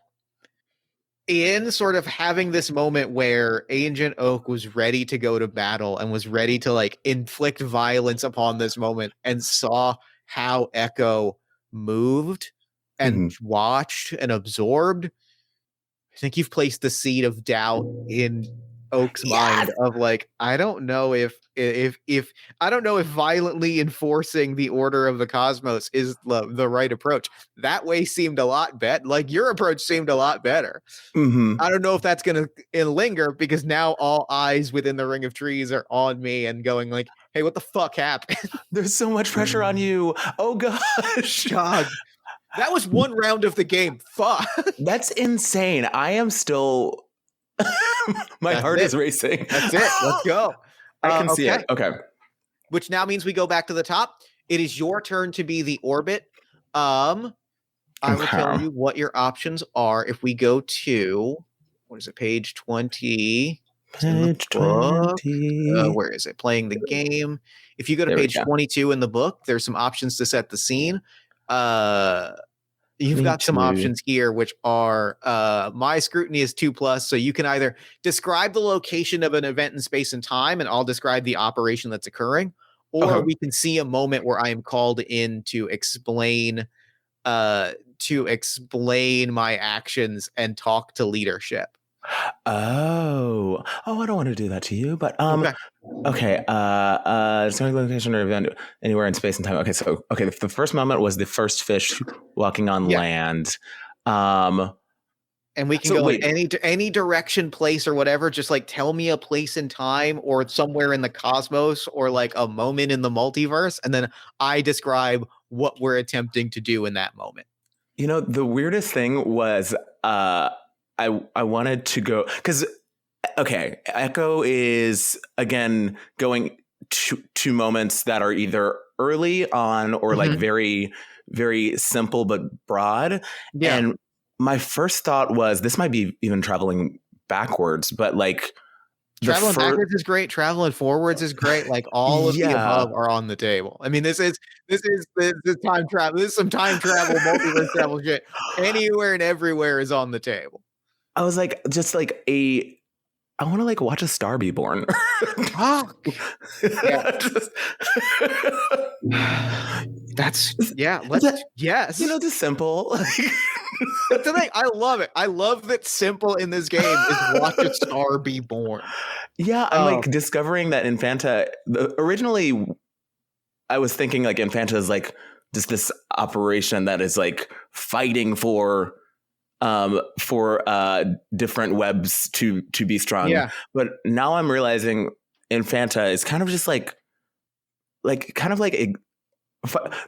In sort of having this moment where Agent Oak was ready to go to battle and was ready to inflict violence upon this moment and saw how Echo moved and watched and absorbed, I think you've placed the seed of doubt in Oak's mind of I don't know if violently enforcing the order of the cosmos is the right approach. That way seemed a lot better. Your approach seemed a lot better. I don't know if that's going to linger because now all eyes within the Ring of Trees are on me and going hey, what the fuck happened? There's so much pressure on you. Oh gosh. God. That was 1 round of the game. Fuck. That's insane. I am still my heart is racing. That's it. Let's go. I can see it. Okay. Which now means we go back to the top. It is your turn to be the orbit. I will tell you what your options are. If we go to, what is it, page 20? Page 20. Where is it? Playing the game. If you go to page 22 in the book, there's some options to set the scene. You've got some options here, which are my scrutiny is 2+. So you can either describe the location of an event in space and time, and I'll describe the operation that's occurring, or we can see a moment where I am called in to explain my actions and talk to leadership. I don't want to do that to you, but Okay. okay. Starting location or event anywhere in space and time. Okay, so okay, the first moment was the first fish walking on Yeah. land. Um, And we can so go in wait, any direction, place, or whatever. Just like tell me a place in time or somewhere in the cosmos or like a moment in the multiverse, and then I describe what we're attempting to do in that moment. the weirdest thing was I wanted to go because okay, Echo is again going to moments that are either early on or like Mhm. very, very simple but broad. Yeah. And my first thought was this might be even traveling backwards, but like the Traveling first, backwards is great. Traveling forwards is great. Like all of the yeah, above are on the table. I mean, this is time travel. This is some time travel, multiverse travel shit. Anywhere and everywhere is on the table. I was like, just like I want to like watch a star be born. Fuck. Yeah. Just- That's yeah. Is Let's that, yes. just simple. That's the thing. I love it. I love that simple in this game is watch a star be born. Yeah, I'm Um, like discovering that originally I was thinking like Infanta is like just this operation that is like fighting for different webs to be strung. yeah, But now I'm realizing Infanta is kind of just kind of like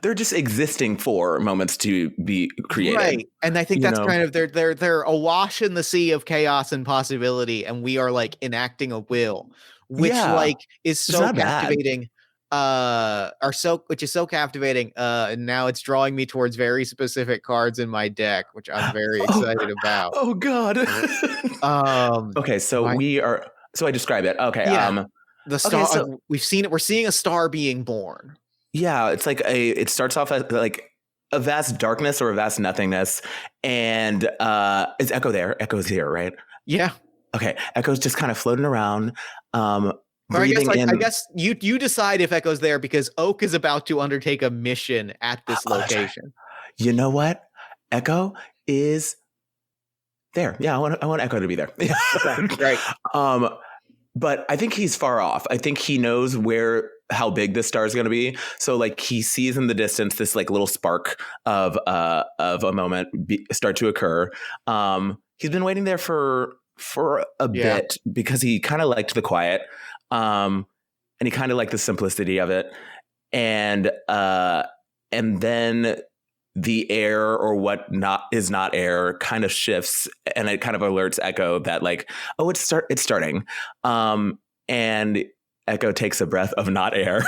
they're just existing for moments to be created. right. And I think You that's know? kind of they're awash in the sea of chaos and possibility, and we are like enacting a will, which Yeah, like is it's so not bad. captivating. Are so which is so captivating. And now it's drawing me towards very specific cards in my deck, which I'm very Oh, excited about. oh God. Okay, so My we are. So I describe it. Okay. yeah, the Okay. star. So We've seen it. We're seeing a star being born. yeah, it's like it starts off as like a vast darkness or a vast nothingness, and is Echo there? Echo's here, right? Yeah. Okay, Echo's just kind of floating around, um, Or I guess breathing like I in. guess you decide if Echo's there because Oak is about to undertake a mission at this Oh, that's right. location. You know what? Echo is there. Yeah, I want Echo to be there. Okay, great. um, but I think he's far off. I think he knows how big this star is going to be. So like he sees in the distance this like little spark of a moment start to occur. He's been waiting there for a Yeah. bit because he kind of liked the quiet, um, and he kind of liked the simplicity of it, and then the air or what not is not air kind of shifts and it kind of alerts Echo that like, oh, it's starting. And Echo takes a breath of not air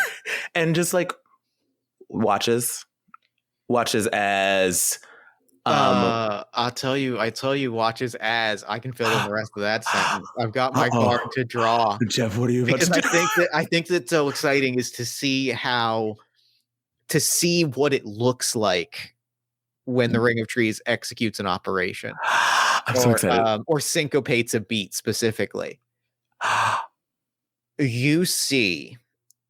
and just like watches as I tell you, watches as I can fill in the rest of that sentence. I've got my card oh, to draw Jeff, what are you about because to do? I think that's so exciting is to see what it looks like when the Ring of Trees executes an operation I'm so excited. or syncopates a beat specifically. You see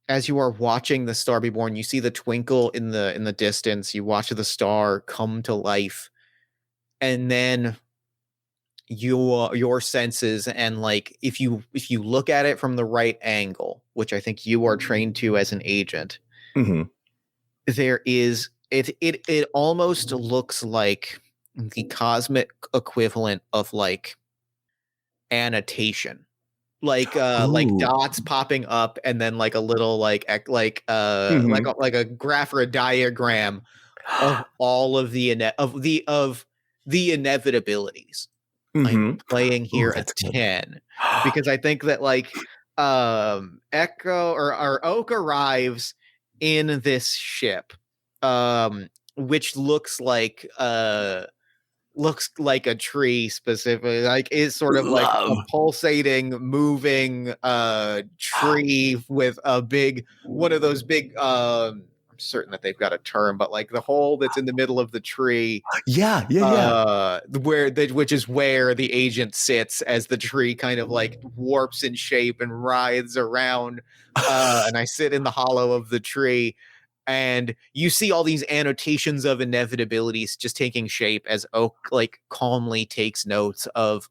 as you are watching the star be born, you see the twinkle in the distance. You watch the star come to life, and then your senses and like if you look at it from the right angle, which I think you are trained to as an agent, Mm-hmm. there is it almost looks like the cosmic equivalent of like annotation like Ooh. dots popping up and then like a little Mm-hmm. like a graph or a diagram of all of the inevitabilities. I'm Mm-hmm. playing Ooh, here a that's good. 10 because I think that like Echo or Oak arrives in this ship which looks like a tree specifically, like is sort of like a Love. pulsating moving tree with a big one of those big I'm certain that they've got a term, but like the hole that's in the middle of the tree Yeah, yeah, yeah. which is where the agent sits as the tree kind of like warps in shape and writhes around and I sit in the hollow of the tree and you see all these annotations of inevitabilities just taking shape as Oak like calmly takes notes of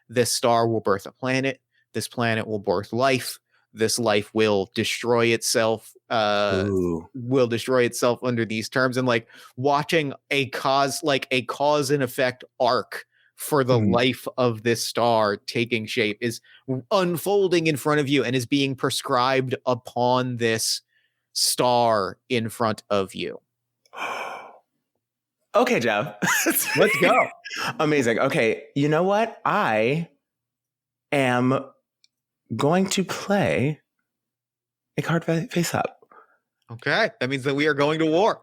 this star will birth a planet. This planet will birth life. This life will destroy itself. Ooh. Will destroy itself under these terms, and like watching a cause and effect arc for the Mhm. life of this star taking shape is unfolding in front of you and is being prescribed upon this star in front of you. Okay, Jeff. Let's go. Amazing. Okay, you know what? I am going to play a card face up. Okay, that means that we are going to war.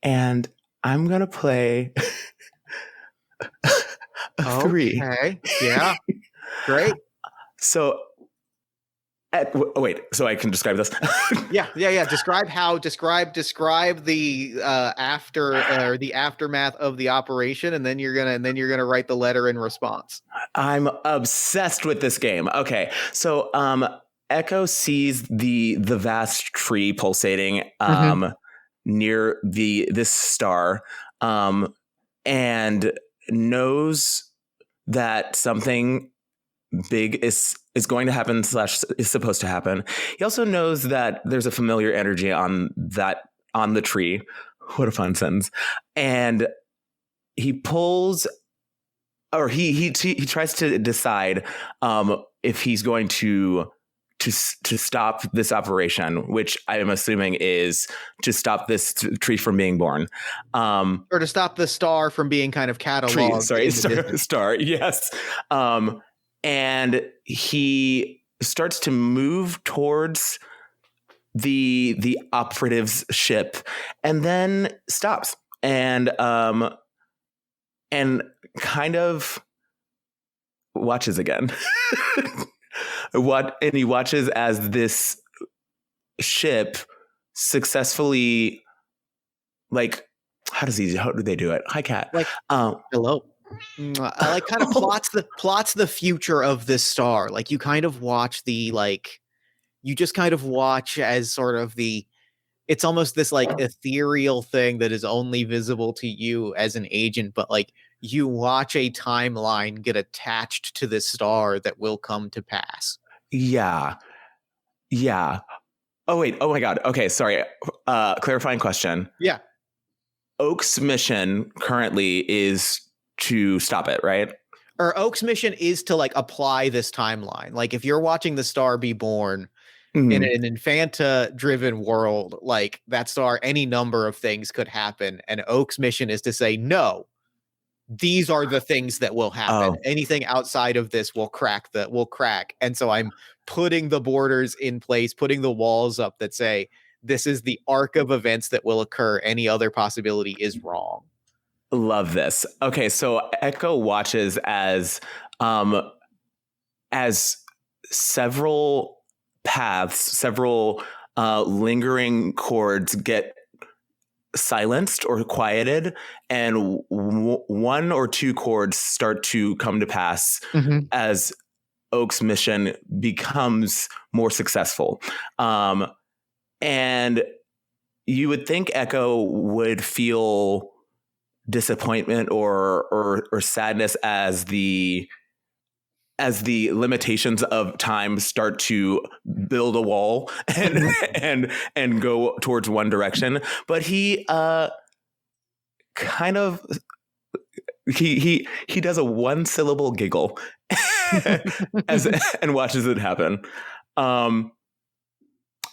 And I'm going to play a 3. Okay, yeah, great. So, wait, so I can describe this? Yeah. Describe the the aftermath of the operation, and then you're gonna write the letter in response. I'm obsessed with this game. Okay, so Echo sees the vast tree pulsating near this star, and knows that something big is going to happen / is supposed to happen. He also knows that there's a familiar energy on the tree. What a fun sentence. And he pulls, or he tries to decide if he's going to stop this operation, which I am assuming is to stop this tree from being born, or to stop the star from being kind of cataloged. Star, yes. And he starts to move towards the operative's ship, and then stops and kind of watches again. And he watches as this ship successfully, like, how do they do it? Hi, Cat. Like, hello. I like kind of plots the future of this star. Like you kind of watch you just kind of watch as sort of it's almost this like ethereal thing that is only visible to you as an agent, but like you watch a timeline get attached to this star that will come to pass. Yeah. Oh wait. Oh my God. Okay. Sorry. Clarifying question. Yeah. Oak's mission currently is to stop it, right? Or Oak's mission is to like apply this timeline. Like if you're watching the star be born in an Infanta driven world, like that star, any number of things could happen. And Oak's mission is to say, no, these are the things that will happen. Anything outside of this will crack. And so I'm putting the borders in place, putting the walls up that say, this is the arc of events that will occur. Any other possibility is wrong. Love this. Okay, so Echo watches as several paths, several lingering chords get silenced or quieted, and one or two chords start to come to pass as Oak's mission becomes more successful. And you would think Echo would feel disappointment or sadness as the limitations of time start to build a wall and go towards one direction, but he kind of he does a one syllable giggle and watches it happen.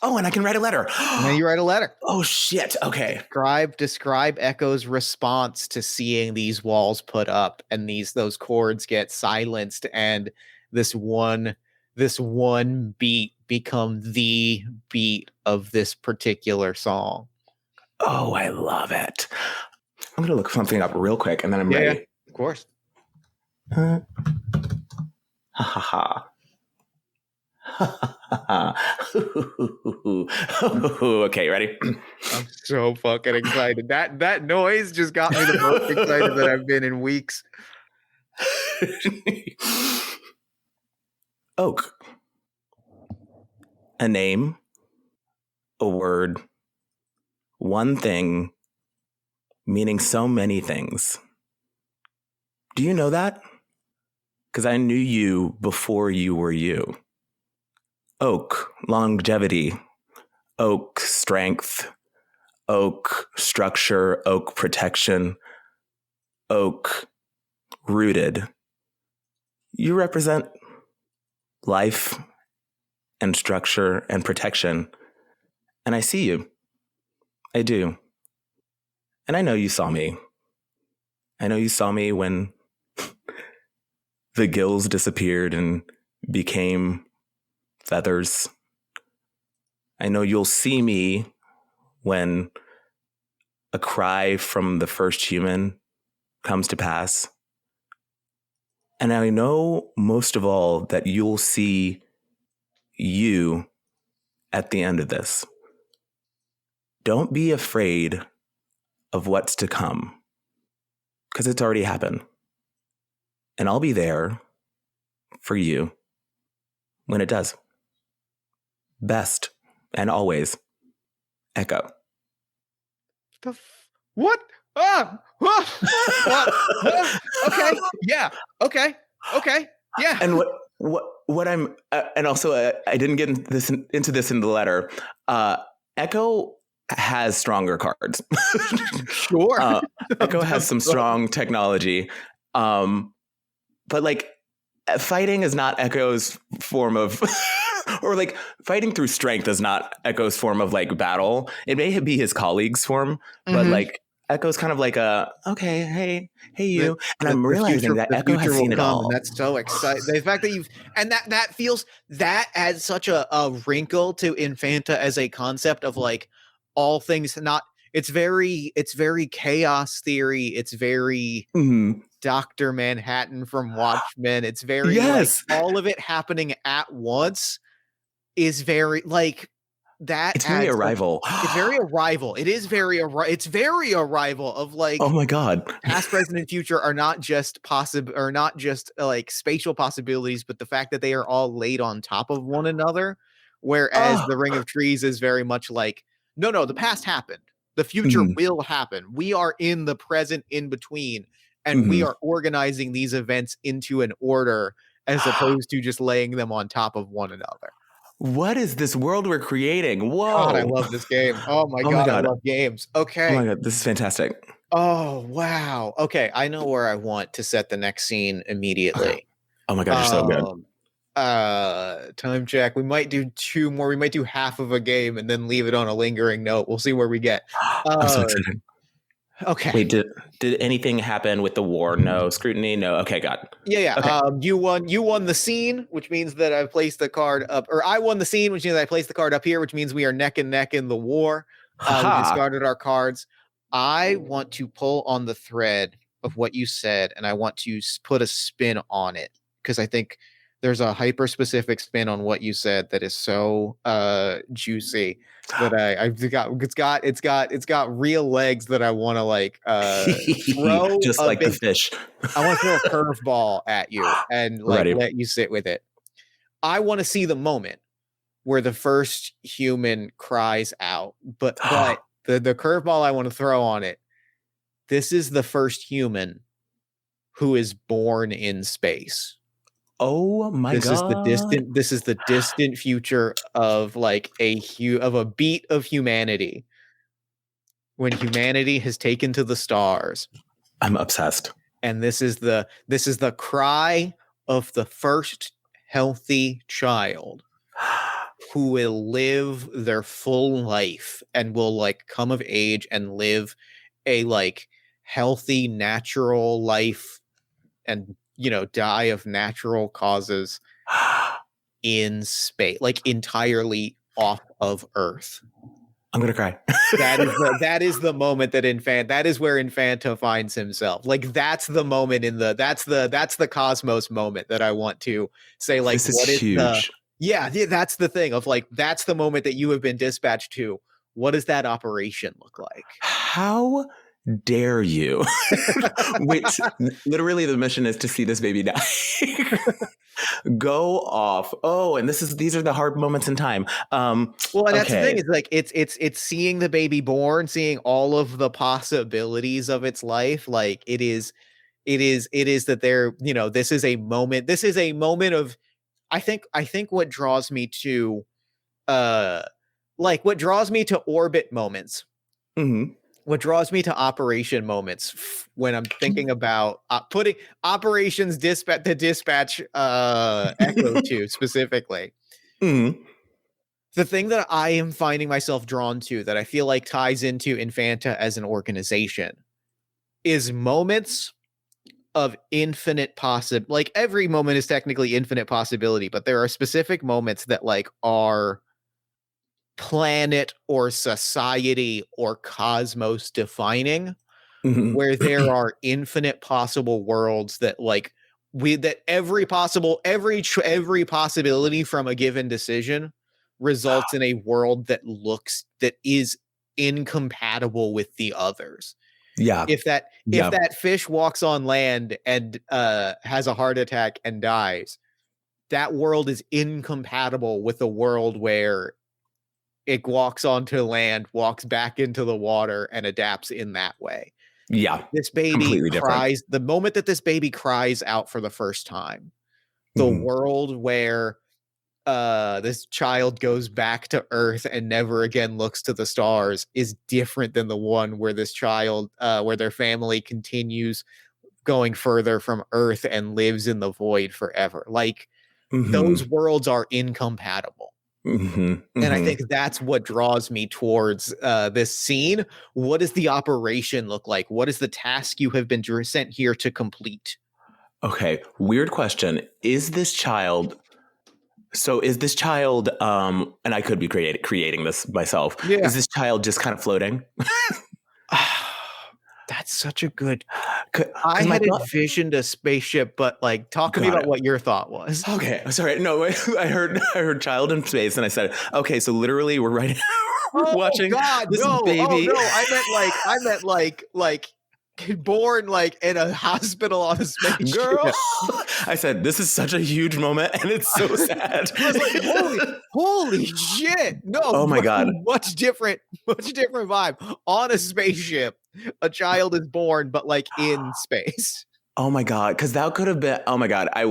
Oh, and I can write a letter. Now you write a letter. Oh shit. Okay. Describe Echo's response to seeing these walls put up and those chords get silenced, and this one beat become the beat of this particular song. Oh, I love it. I'm gonna look something up real quick, and then I'm ready. Yeah, of course. Ha ha ha. Okay, ready? I'm so fucking excited. That noise just got me the most excited that I've been in weeks. Oak. A name, a word, one thing, meaning so many things. Do you know that? because I knew you before you were you. Oak, longevity, oak, strength, oak, structure, oak, protection, oak, rooted. You represent life and structure and protection. And I see you. I do. And I know you saw me. I know you saw me when the gills disappeared and became feathers. I know you'll see me when a cry from the first human comes to pass. And I know most of all that you'll see you at the end of this. Don't be afraid of what's to come, because it's already happened. And I'll be there for you when it does. Best and always, Echo. What? Okay. Yeah. Okay. Yeah. And what I'm and also I didn't get into this in the letter. Echo has stronger cards. Sure. Echo has some strong technology, but like fighting is not Echo's form of, or like fighting through strength is not Echo's form of like battle. It may be his colleague's form, but like Echo's kind of like okay, hey you. And I'm realizing that Echo has seen it all. And that's so exciting. The fact that that feels, that adds such a wrinkle to Infanta as a concept of like all things not, it's very chaos theory. It's very Dr. Manhattan from Watchmen. It's very like all of it happening at once is very like that. It's very Arrival. It's very Arrival. It is very it's very Arrival of like, oh my god, past, present, and future are not just like spatial possibilities, but the fact that they are all laid on top of one another. Whereas the Ring of Trees is very much like, no, the past happened. The future will happen. We are in the present in between, and we are organizing these events into an order as opposed to just laying them on top of one another. What is this world we're creating? Whoa. God, I love this game. Oh my God, I love games. Okay. Oh my God, this is fantastic. Oh, wow. Okay, I know where I want to set the next scene immediately. Oh my God, you're so good. Time check. We might do 2 more. We might do half of a game and then leave it on a lingering note. We'll see where we get. I'm so excited. Okay. Wait, did anything happen with the war? No scrutiny. No. Okay, got it. Yeah. Okay. You won the scene, which means that I placed the card up, or I won the scene, which means I placed the card up here, which means we are neck and neck in the war. We discarded our cards. I want to pull on the thread of what you said, and I want to put a spin on it because I think there's a hyper specific spin on what you said that is so juicy that it's got real legs that I want to like throw just like the fish. I want to throw a curveball at you and like let you sit with it. I want to see the moment where the first human cries out, but the curveball I want to throw on it. This is the first human who is born in space. Oh my God. This is the distant future of like a beat of humanity. When humanity has taken to the stars. I'm obsessed. And this is the cry of the first healthy child who will live their full life and will like come of age and live a like healthy, natural life and die of natural causes in space, like entirely off of Earth. I'm gonna cry. that is the moment that is where Infanta finds himself. Like that's the moment that's the Cosmos moment that I want to say. Like this is huge. That's the thing of like that's the moment that you have been dispatched to. What does that operation look like? How dare you? Wait, literally the mission is to see this baby die. Go off. Oh, and these are the hard moments in time. Well, and that's the thing, is like it's seeing the baby born, seeing all of the possibilities of its life. Like it is it is that they're, this is a moment of, I think what draws me to what draws me to orbit moments, Mm-hmm. what draws me to operation moments when I'm thinking about putting operations dispatch Echo to specifically. Mm-hmm. The thing that I am finding myself drawn to that I feel like ties into Infanta as an organization is moments of infinite like every moment is technically infinite possibility, but there are specific moments that like are planet or society or cosmos defining, Mm-hmm. where there are infinite possible worlds that like that every possibility from a given decision results in a world that is incompatible with the others. Yeah. If that fish walks on land and has a heart attack and dies, that world is incompatible with a world where it walks onto land, walks back into the water, and adapts in that way. Yeah. This baby Completely different. cries, the moment that this baby cries out for the first time, the Mm-hmm. world where this child goes back to Earth and never again looks to the stars is different than the one where this child, where their family continues going further from Earth and lives in the void forever. Like, Mm-hmm. those worlds are incompatible. Mm-hmm. And I Mm-hmm. think that's what draws me towards this scene. What does the operation look like? What is the task you have been sent here to complete? Okay. Weird question. Is this child, and I could be creating this myself. Yeah. Is this child just kind of floating? That's such a good. I Because my had thought. envisioned a spaceship, but like, talk to me Got about it. what your thought was. Okay, sorry. No, I heard child in space, and I said, okay, so literally we're right we're Oh watching God, this no! Oh baby. no! I meant like born like in a hospital on a spaceship. Girl, I said this is such a huge moment, and it's so sad. I was like, holy shit! No, Oh my God. much different vibe. On a spaceship, a child is born, but like in space. Oh my God, because that could have been. Oh my God, I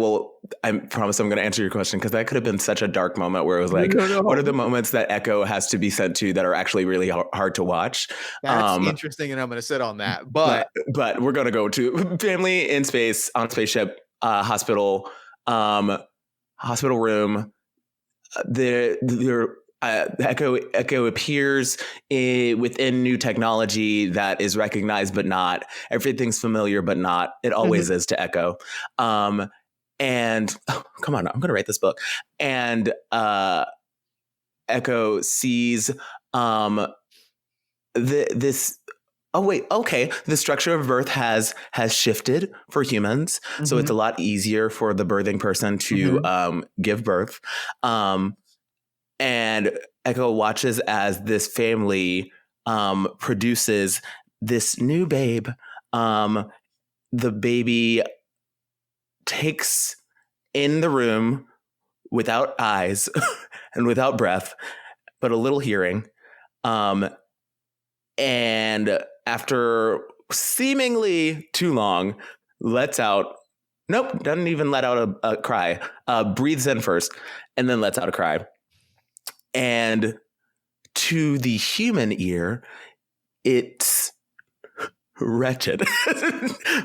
promise I'm going to answer your question, because that could have been such a dark moment where it was like, No. what are the moments that Echo has to be sent to that are actually really hard to watch? That's interesting, and I'm going to sit on that. But but we're going to go to family in space on spaceship, hospital, hospital room. Echo appears within new technology that is recognized but not. Everything's familiar but not. It always is to Echo. And come on, I'm going to write this book. And Echo sees this. Oh wait, okay. The structure of birth has shifted for humans, so it's a lot easier for the birthing person to give birth. And Echo watches as this family produces this new babe. The baby takes in the room without eyes and without breath, but a little hearing. And after seemingly too long, lets out. Nope, doesn't even let out a cry. Breathes in first and then lets out a cry. And to the human ear, it's wretched.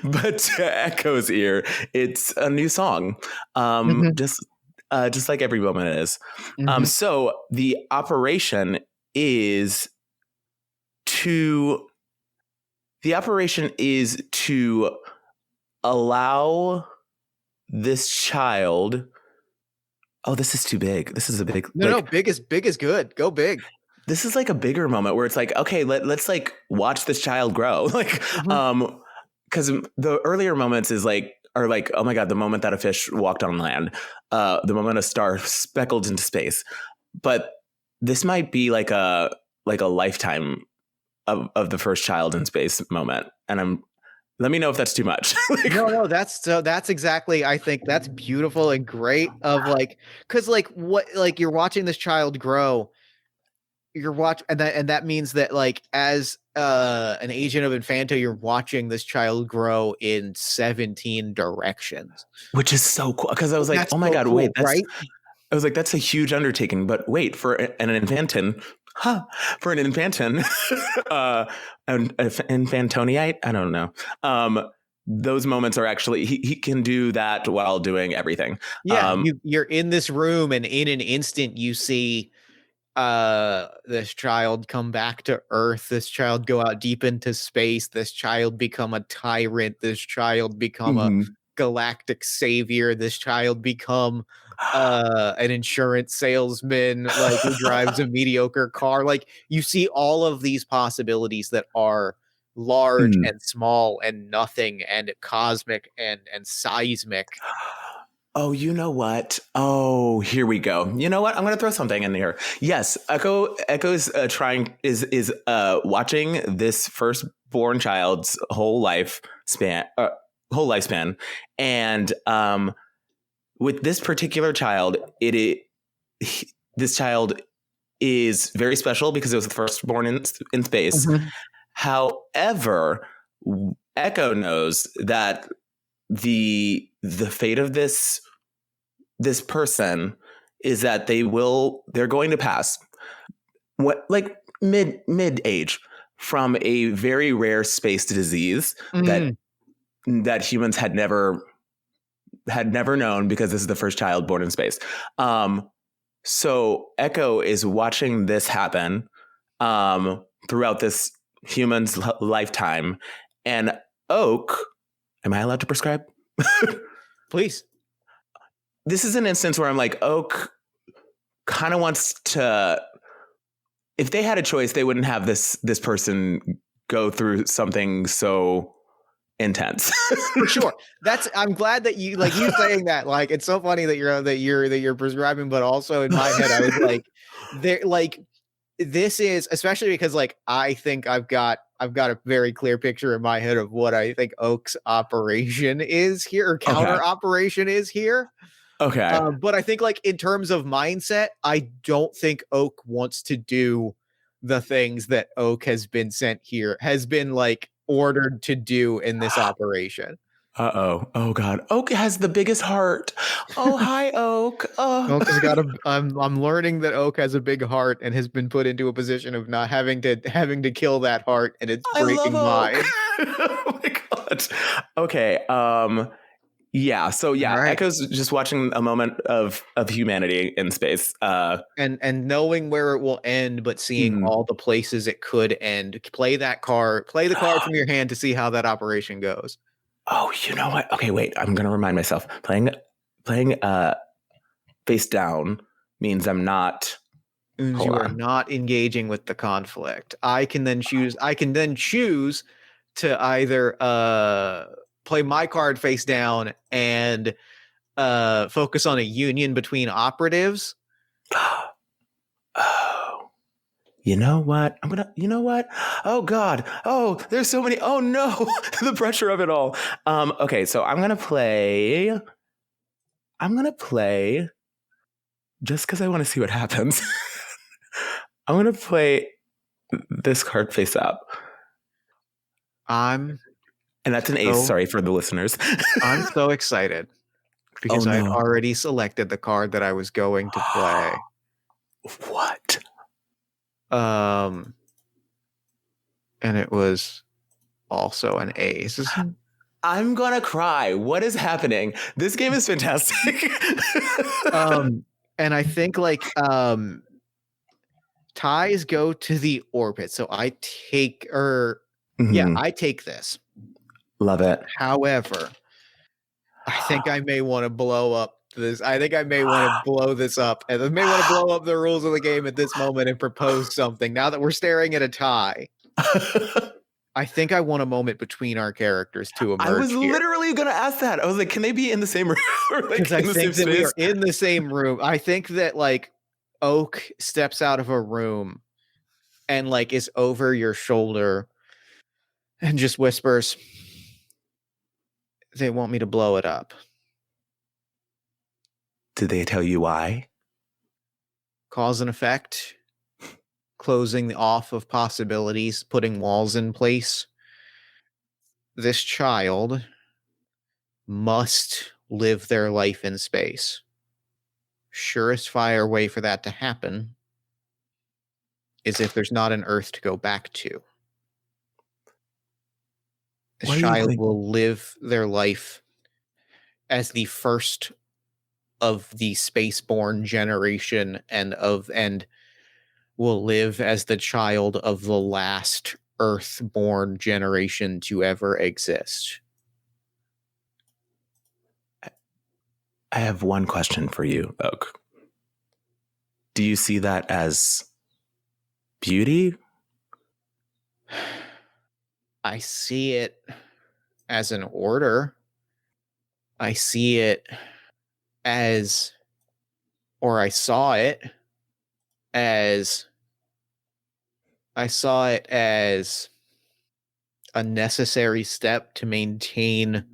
But to Echo's ear, it's a new song. Just like every moment it is. So the operation is to allow this child. Oh, this is too big. This is a big. No, big is good. Go big. This is like a bigger moment where it's like, okay, let's like watch this child grow. Like, because the earlier moments are like, oh my God, the moment that a fish walked on land, the moment a star speckled into space. But this might be like a lifetime of the first child in space moment. And let me know if that's too much. No, that's exactly, I think that's beautiful and great of like, cause like what, like you're watching this child grow you're watching, and that means that like as an agent of Infanto, you're watching this child grow in 17 directions. Which is so cool because I was like, That's oh my so God, cool, wait, right? I was like, that's a huge undertaking. But wait, for an infantin, for an infantin, an infantoniite, I don't know. Those moments are actually he can do that while doing everything. Yeah, you're in this room, and in an instant, you see this child come back to Earth, this child go out deep into space, this child become a tyrant, this child become a Mhm. galactic savior, this child become an insurance salesman like who drives a mediocre car. Like you see all of these possibilities that are large Mm. and small and nothing and cosmic and seismic. Oh, you know what? Oh, here we go. You know what? I'm going to throw something in here. Yes, Echo is trying is watching this firstborn child's whole lifespan, and with this particular child, this child is very special because it was the firstborn in space. Mhm. However, Echo knows that the fate of this person is that they're going to pass what like mid age from a very rare space disease Mhm. that humans had never known because this is the first child born in space. So Echo is watching this happen throughout this human's lifetime, and Oak, am I allowed to prescribe? Please. This is an instance where I'm like, Oak kind of wants to. If they had a choice, they wouldn't have this person go through something so intense. For sure. I'm glad that you saying that, like, it's so funny that you're prescribing, but also in my head, I was like, there like this is especially because like I think I've got a very clear picture in my head of what I think Oak's operation is here or Okay. counter operation is here. Okay. But I think like in terms of mindset, I don't think Oak wants to do the things that Oak has been sent here, has been like ordered to do in this operation. Uh-oh. Oh God. Oak has the biggest heart. Oh, hi, Oak. Oh. Oak has got a. I'm learning that Oak has a big heart and has been put into a position of not having to kill that heart, and it's I love breaking Oak. mine. Oh my God. Okay. Yeah. So All yeah, right. Echo's just watching a moment of humanity in space. And knowing where it will end, but seeing Mhm. all the places it could end. Play the card from your hand to see how that operation goes. Oh, you know what? Okay, wait. I'm gonna remind myself. Playing face down means I'm not. Means Hold you are on. not engaging with the conflict. I can then choose to either play my card face down and focus on a union between operatives. Oh, you know what? You know what? Oh God. Oh, there's so many. Oh no, the pressure of it all. Okay, so I'm gonna play just because I want to see what happens. I'm gonna play this card face up, I'm and that's an ace. so Sorry for the listeners. I'm so excited Oh because I had no. already selected the card that I was going to play. What? Um, and it was also an ace. I'm gonna cry. What is happening? This game is fantastic. And I think like ties go to the orbit. So I take Mhm. I take this. Love it. However, I think I may want to blow up this. I think I may want to blow this up and I may want to blow up the rules of the game at this moment and propose something. Now that we're staring at a tie, I think I want a moment between our characters to I was emerge here. literally gonna ask that. I was like, can they be in the same room or like Because I in the same think that we are space? in the same room. I think that like Oak steps out of a room and like is over your shoulder and just whispers, they want me to blow it up. Did they tell you why? Cause and effect. closing off of possibilities, putting walls in place. This child must live their life in space. Surest fire way for that to happen is if there's not an Earth to go back to. This What do you child think? will live their life as the first of the spaceborne generation and will live as the child of the last Earthborn generation to ever exist. I have one question for you, Oak. Do you see that as beauty? I see it as an order. I see it as, or I saw it as a necessary step to maintain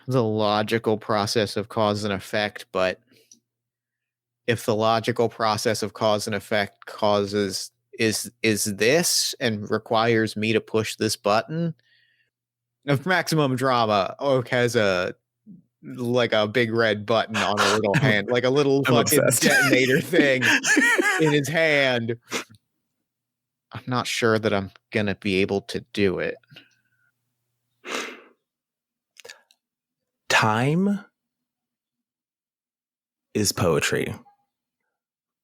the logical process of cause and effect. But if the logical process of cause and effect causes is this and requires me to push this button of maximum drama, Oak has a big red button on a little hand, like a little I'm fucking obsessed. detonator thing in his hand. I'm not sure that I'm gonna be able to do it. Time is poetry.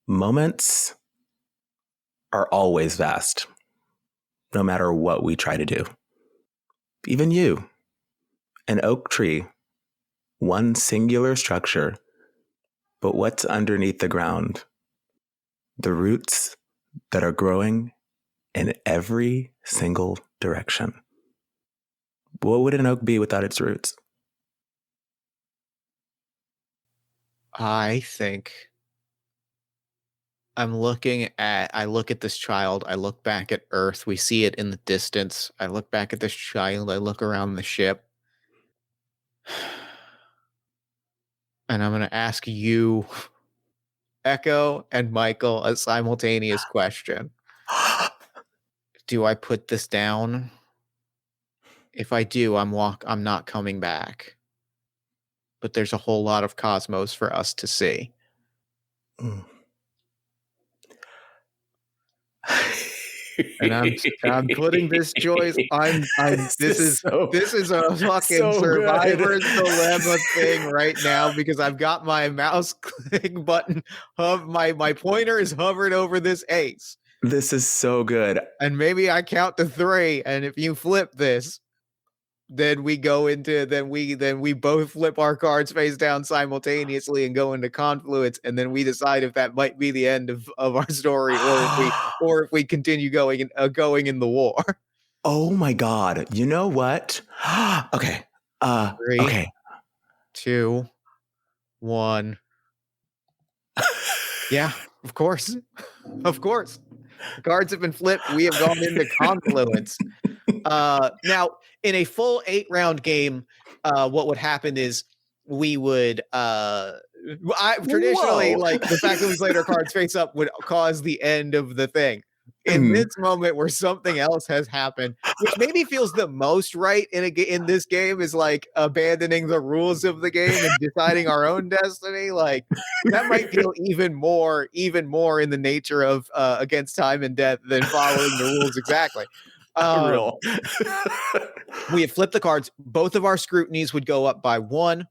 Moments are always vast, no matter what we try to do. Even you, an oak tree, one singular structure, but what's underneath the ground? The roots that are growing in every single direction. What would an oak be without its roots? I think I look at this child, I look back at Earth, we see it in the distance. I look back at this child, I look around the ship. And I'm going to ask you, Echo and Michael, a simultaneous question. Do I put this down? If I do, I'm not coming back. But there's a whole lot of cosmos for us to see. Mm. And I'm putting this choice. This is a fucking so survivor's good. dilemma thing right now because I've got my mouse click button. My pointer is hovered over this ace. This is so good. And maybe I count to 3, and if you flip this, then we both flip our cards face down simultaneously and go into confluence, and then we decide if that might be the end of our story, or if we continue going in the war. Oh my God. You know what? Okay. 3, okay. 2, 1. Yeah, of course. Of course. The cards have been flipped. We have gone into confluence. Now, in a full 8-round game, what would happen is we would traditionally, Whoa. like, the fact that we played our cards face up would cause the end of the thing. In this moment where something else has happened, which maybe feels the most right in this game, is like abandoning the rules of the game and deciding our own destiny. Like, that might feel even more in the nature of Against Time and Death than following the rules exactly. Real. We had flipped the cards. Both of our scrutinies would go up by 1,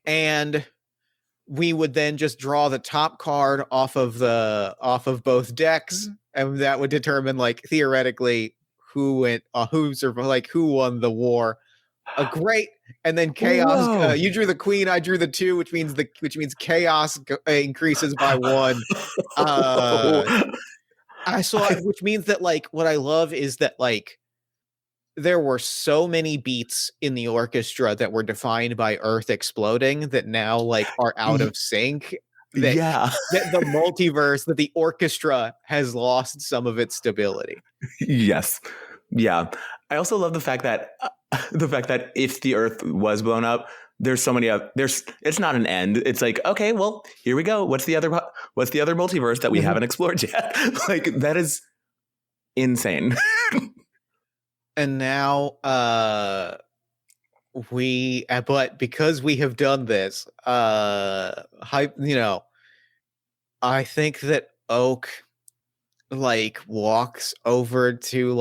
and we would then just draw the top card off of both decks, and that would determine, like, theoretically who won the war. Great. And then chaos. You drew the queen, I drew the 2, which means chaos increases by 1. Which means that, like, what I love is that, like, there were so many beats in the orchestra that were defined by Earth exploding that now, like, are out of sync. That the multiverse, that the orchestra has lost some of its stability. Yes. Yeah. I also love the fact that if the Earth was blown up, there's so many there's it's not an end. It's like, okay, well, here we go. What's the other multiverse that we Mhm. haven't explored yet? Like that is insane. And now but because we have done this, I think that Oak like walks over to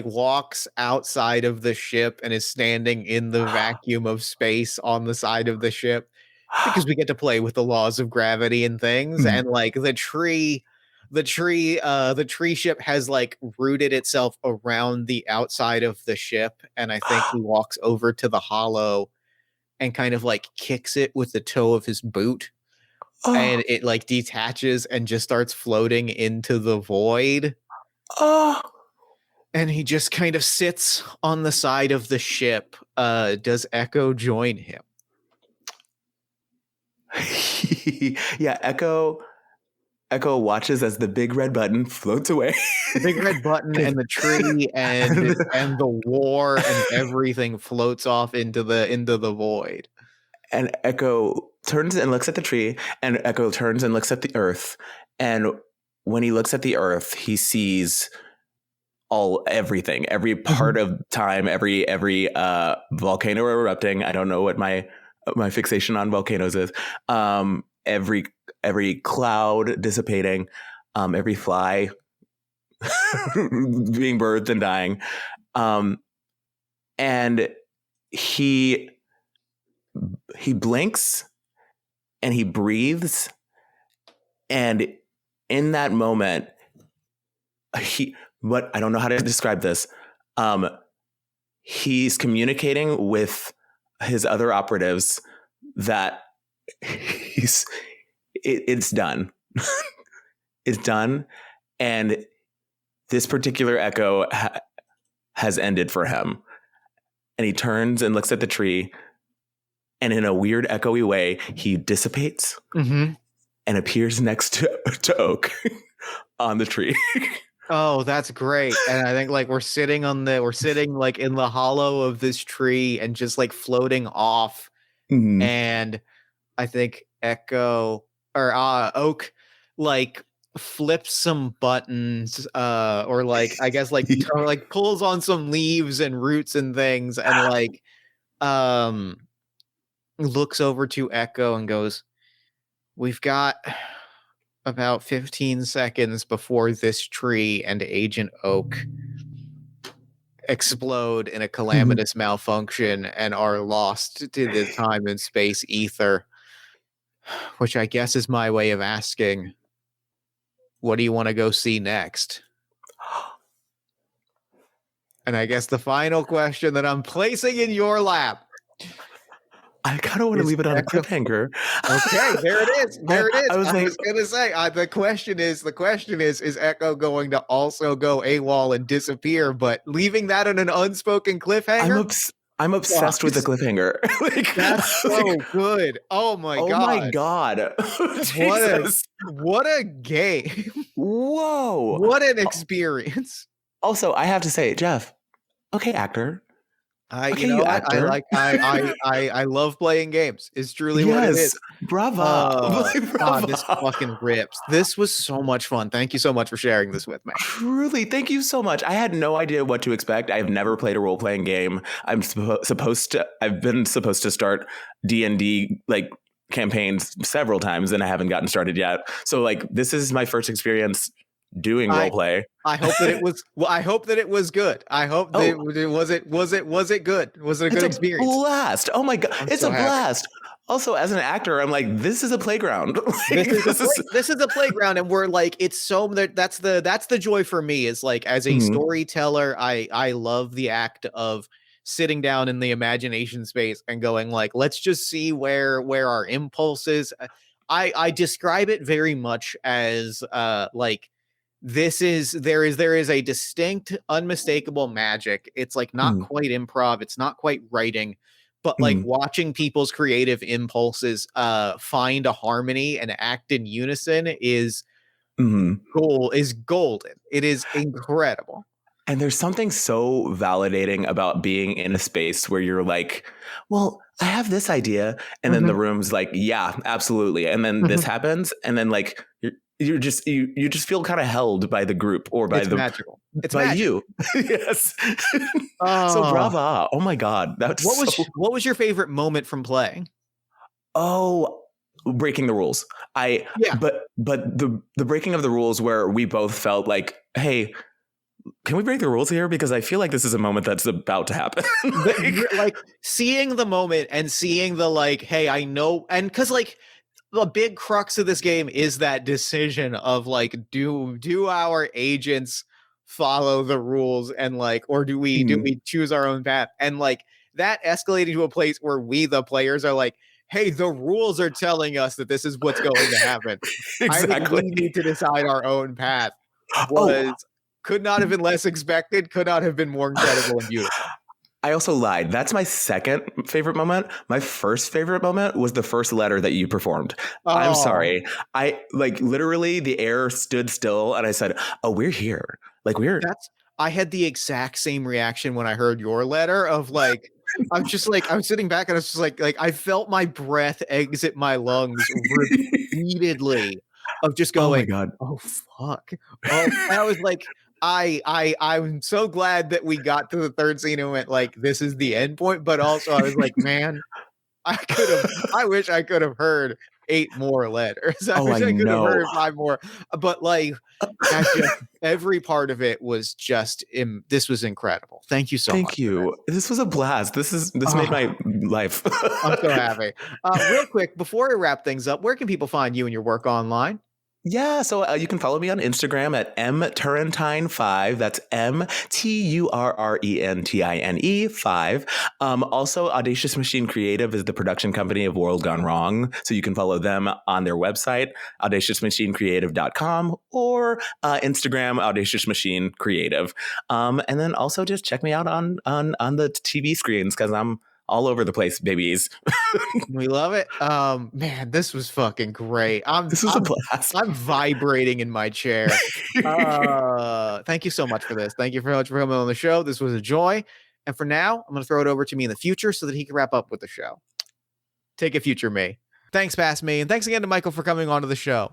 walks outside of the ship and is standing in the vacuum of space on the side of the ship, because we get to play with the laws of gravity and things, Mm. and like the tree ship has like rooted itself around the outside of the ship, and I think he walks over to the hollow and kind of like kicks it with the toe of his boot, Oh, and it like detaches and just starts floating into the void, oh. and he just kind of sits on the side of the ship. Does Echo join him? Yeah, Echo watches as the big red button floats away. The big red button and the tree and the war and everything floats off into the void. And Echo turns and looks at the tree, and Echo turns and looks at the earth. And when he looks at the earth, he sees everything, every part of time, every volcano erupting. I don't know what my fixation on volcanoes is. Every cloud dissipating, every fly being birthed and dying. And he blinks and he breathes, and in that moment, I don't know how to describe this. He's communicating with his other operatives that it's done. It's done, and this particular Echo has ended for him. And he turns and looks at the tree, and in a weird echoey way, he dissipates and appears next to Oak on the tree. Oh, that's great. And I think like we're sitting like in the hollow of this tree and just like floating off. Mhm. And I think Oak like flips some buttons, or like I guess or like pulls on some leaves and roots and things, and like um looks over to Echo and goes, "We've got about 15 seconds before this tree and Agent Oak explode in a calamitous malfunction and are lost to the time and space ether." Which I guess is my way of asking, what do you want to go see next? And I guess the final question that I'm placing in your lap I kind of want to is leave it on a Echo. cliffhanger. Okay, there it is. There it is. I was like, was gonna say the question is Echo going to also go AWOL and disappear? But leaving that on an unspoken cliffhanger. I'm obsessed with the cliffhanger. That's so good. Oh my oh my god. god, What Jesus! a game. Whoa! What an experience. Also, I have to say, Jeff, okay, actor. You Okay, know you what? I actor. like I love playing games. Is truly what it Yes, is. brava, God, this brava. fucking rips. This was so much fun. Thank you so much for sharing this with me. Truly, thank you so much. I had no idea what to expect. I've never played a role playing game. Supposed to. I've been supposed to start D&D like campaigns several times, and I haven't gotten started yet. So like, this is my first experience doing role play. I hope that it was. Well, I hope that it was good. I hope that Oh, was it good? Was it a it's good a experience? blast. Oh my god, I'm it's so a happy. blast. Also, as an actor, I'm like, this is a playground. This is This is. this is a playground, and we're like, it's so that's the joy for me, is like, as a Mhm, storyteller, I love the act of sitting down in the imagination space and going like, let's just see where our impulses. I describe it very much as like, there is a distinct unmistakable magic. It's like not mhm, quite improv, it's not quite writing, but like mhm, watching people's creative impulses find a harmony and act in unison is mhm. golden. It is incredible. And there's something so validating about being in a space where you're like, well, I have this idea. And then the room's like, yeah, absolutely. And then this happens. And then like, you just feel kind of held by the group or by It's magical. It's by magic. you. Yes. So Oh, brava. Oh my God. That's what was your favorite moment from playing? Oh, breaking the rules. Yeah. But the breaking of the rules where we both felt like, hey, can we break the rules here? Because I feel like this is a moment that's about to happen. Like seeing the moment and seeing the like, hey, I know, and because like the big crux of this game is that decision of like, do our agents follow the rules and like, or do we choose our own path? And like that escalating to a place where we, the players, are like, hey, the rules are telling us that this is what's going to happen. I think we Exactly. need to decide our own path. Oh, Could not have been less expected, could not have been more incredible and beautiful. I also lied. That's my second favorite moment. My first favorite moment was the first letter that you performed. I'm sorry. I like literally the air stood still and I said, oh, we're here. Like I had the exact same reaction when I heard your letter of like, I was just like, I was sitting back and I was just like I felt my breath exit my lungs repeatedly of just oh my going, God. oh fuck. Oh, I was like, I'm so glad that we got to the third scene and went like, this is the end point. But also I was like, man, I wish I could have heard 8 more letters. I Oh, wish I I could have know. heard 5 more. But like every part of it was just this was incredible. Thank you so much. Thank you. This was a blast. This made my life. I'm so happy. Real quick, before we wrap things up, where can people find you and your work online? Yeah, so you can follow me on Instagram at mturrentine5. That's MTURRENTINE 5. Also, Audacious Machine Creative is the production company of World Gone Wrong. So you can follow them on their website, audaciousmachinecreative.com, or Instagram, Audacious Machine Creative. And then also just check me out on the TV screens because I'm all over the place, babies. We love it. Man, this was fucking great. This was a blast. I'm vibrating in my chair. Thank you so much for this. Thank you very much for coming on the show. This was a joy. And for now, I'm going to throw it over to me in the future so that he can wrap up with the show. Take it, future me. Thanks, past me. And thanks again to Michael for coming on to the show.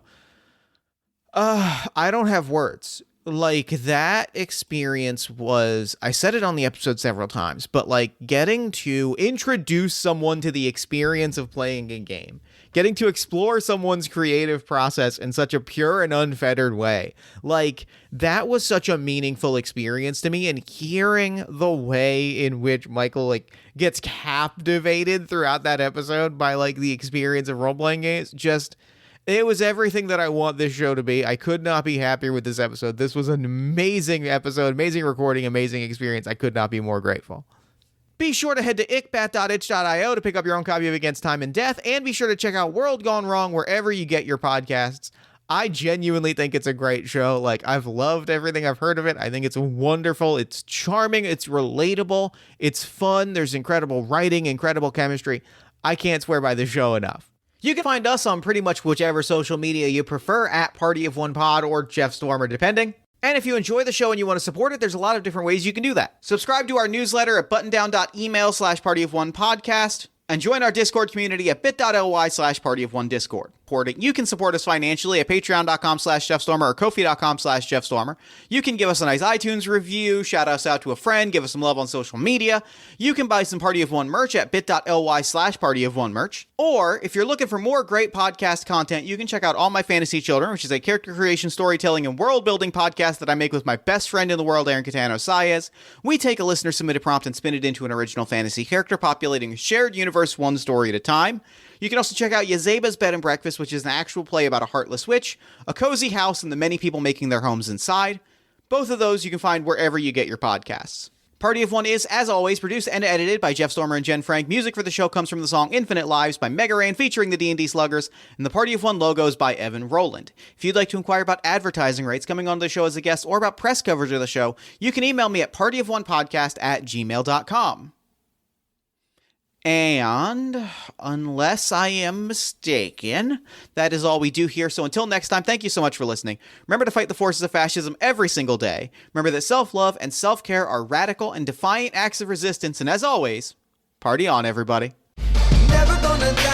I don't have words. Like, that experience was, I said it on the episode several times, but like getting to introduce someone to the experience of playing a game, getting to explore someone's creative process in such a pure and unfettered way, like that was such a meaningful experience to me. And hearing the way in which Michael like gets captivated throughout that episode by like the experience of role-playing games, just... it was everything that I want this show to be. I could not be happier with this episode. This was an amazing episode, amazing recording, amazing experience. I could not be more grateful. Be sure to head to ickbat.itch.io to pick up your own copy of Against Time and Death, and be sure to check out World Gone Wrong wherever you get your podcasts. I genuinely think it's a great show. Like, I've loved everything I've heard of it. I think it's wonderful. It's charming. It's relatable. It's fun. There's incredible writing, incredible chemistry. I can't swear by this show enough. You can find us on pretty much whichever social media you prefer, at Party of One Pod or Jeff Stormer, depending. And if you enjoy the show and you want to support it, there's a lot of different ways you can do that. Subscribe to our newsletter at buttondown.email/partyofonepodcast. And join our Discord community at bit.ly/partyofonediscord. You can support us financially at patreon.com/JeffStormer or ko-fi.com/JeffStormer. You can give us a nice iTunes review, shout us out to a friend, give us some love on social media. You can buy some Party of One merch at bit.ly/partyofonemerch. Or if you're looking for more great podcast content, you can check out All My Fantasy Children, which is a character creation, storytelling, and world building podcast that I make with my best friend in the world, Aaron Catano Saez. We take a listener submitted prompt and spin it into an original fantasy character, populating a shared universe one story at a time. You can also check out Yazeba's Bed and Breakfast, which is an actual play about a heartless witch, a cozy house, and the many people making their homes inside. Both of those you can find wherever you get your podcasts. Party of One is, as always, produced and edited by Jeff Stormer and Jen Frank. Music for the show comes from the song Infinite Lives by Mega Ran featuring the D&D Sluggers, and the Party of One logo is by Evan Rowland. If you'd like to inquire about advertising rates, coming on the show as a guest, or about press coverage of the show, you can email me at partyofonepodcast@gmail.com. And unless I am mistaken, that is all we do here. So until next time, thank you so much for listening. Remember to fight the forces of fascism every single day. Remember that self-love and self-care are radical and defiant acts of resistance. And as always, party on, everybody. Never gonna die.